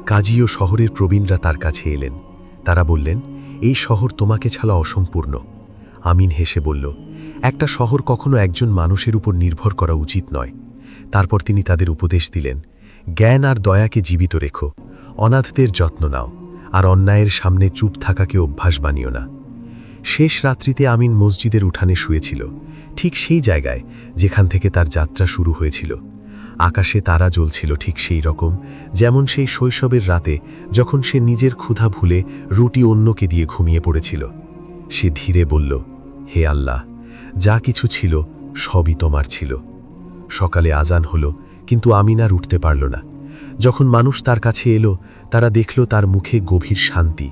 কাজী ও শহরের প্রবীণরা তার কাছে এলেন। তারা বললেন, এই শহর তোমাকে ছাড়া অসম্পূর্ণ। আমিন হেসে বলল, একটা শহর কখনো একজন মানুষের উপর নির্ভর করা উচিত নয়। তারপর তিনি তাদের উপদেশ দিলেন, জ্ঞান আর দয়াকে জীবিত রেখো, অনাথদের যত্ন নাও, আর অন্যায়ের সামনে চুপ থাকাকে অভ্যাস বানিও না। শেষ রাত্রিতে আমিন মসজিদের উঠানে শুয়েছিল, ঠিক সেই জায়গায় যেখান থেকে তার যাত্রা শুরু হয়েছিল। আকাশে তারা জ্বলছিল ঠিক সেই রকম, যেমন সেই শৈশবের রাতে যখন সে নিজের ক্ষুধা ভুলে রুটি অন্যকে দিয়ে ঘুমিয়ে পড়েছিল। সে ধীরে বলল, হে আল্লাহ, যা কিছু ছিল সবই তোমার ছিল। সকালে আজান হলো, কিন্তু আমিন আর উঠতে পারল না। যখন মানুষ তার কাছে এলো, তারা দেখল তার মুখে গভীর শান্তি।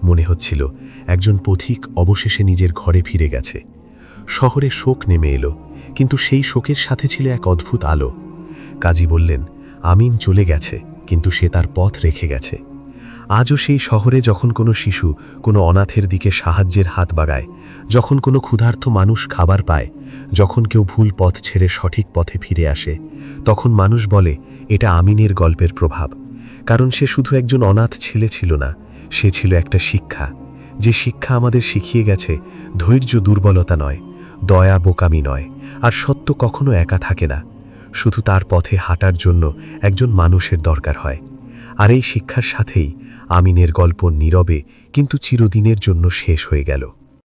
মনে হচ্ছিল একজন পথিক অবশেষে নিজের ঘরে ফিরে গেছে। শহরে শোক নেমে এলো, কিন্তু সেই শোকের সাথে ছিল এক অদ্ভুত আলো। কাজী বললেন, আমিন চলে গেছে, কিন্তু সে তার পথ রেখে গেছে। আজও সেই শহরে যখন কোনো শিশু কোনো অনাথের দিকে সাহায্যের হাত বাড়ায়, যখন কোনো ক্ষুধার্ত মানুষ খাবার পায়, যখন কেউ ভুল পথ ছেড়ে সঠিক পথে ফিরে আসে, তখন মানুষ বলে, এটা আমিনের গল্পের প্রভাব। কারণ সে শুধু একজন অনাথ ছেলে ছিল না, সে ছিল একটা শিক্ষা। যে শিক্ষা আমাদের শিখিয়ে গেছে, ধৈর্য দুর্বলতা নয়, দয়া বোকামি নয়, আর সত্য কখনো একা থাকে না। শুধু তার পথে হাঁটার জন্য একজন মানুষের দরকার হয়। আর এই শিক্ষার সাথেই আমিনের গল্প নীরবে কিন্তু চিরদিনের জন্য শেষ হয়ে গেল।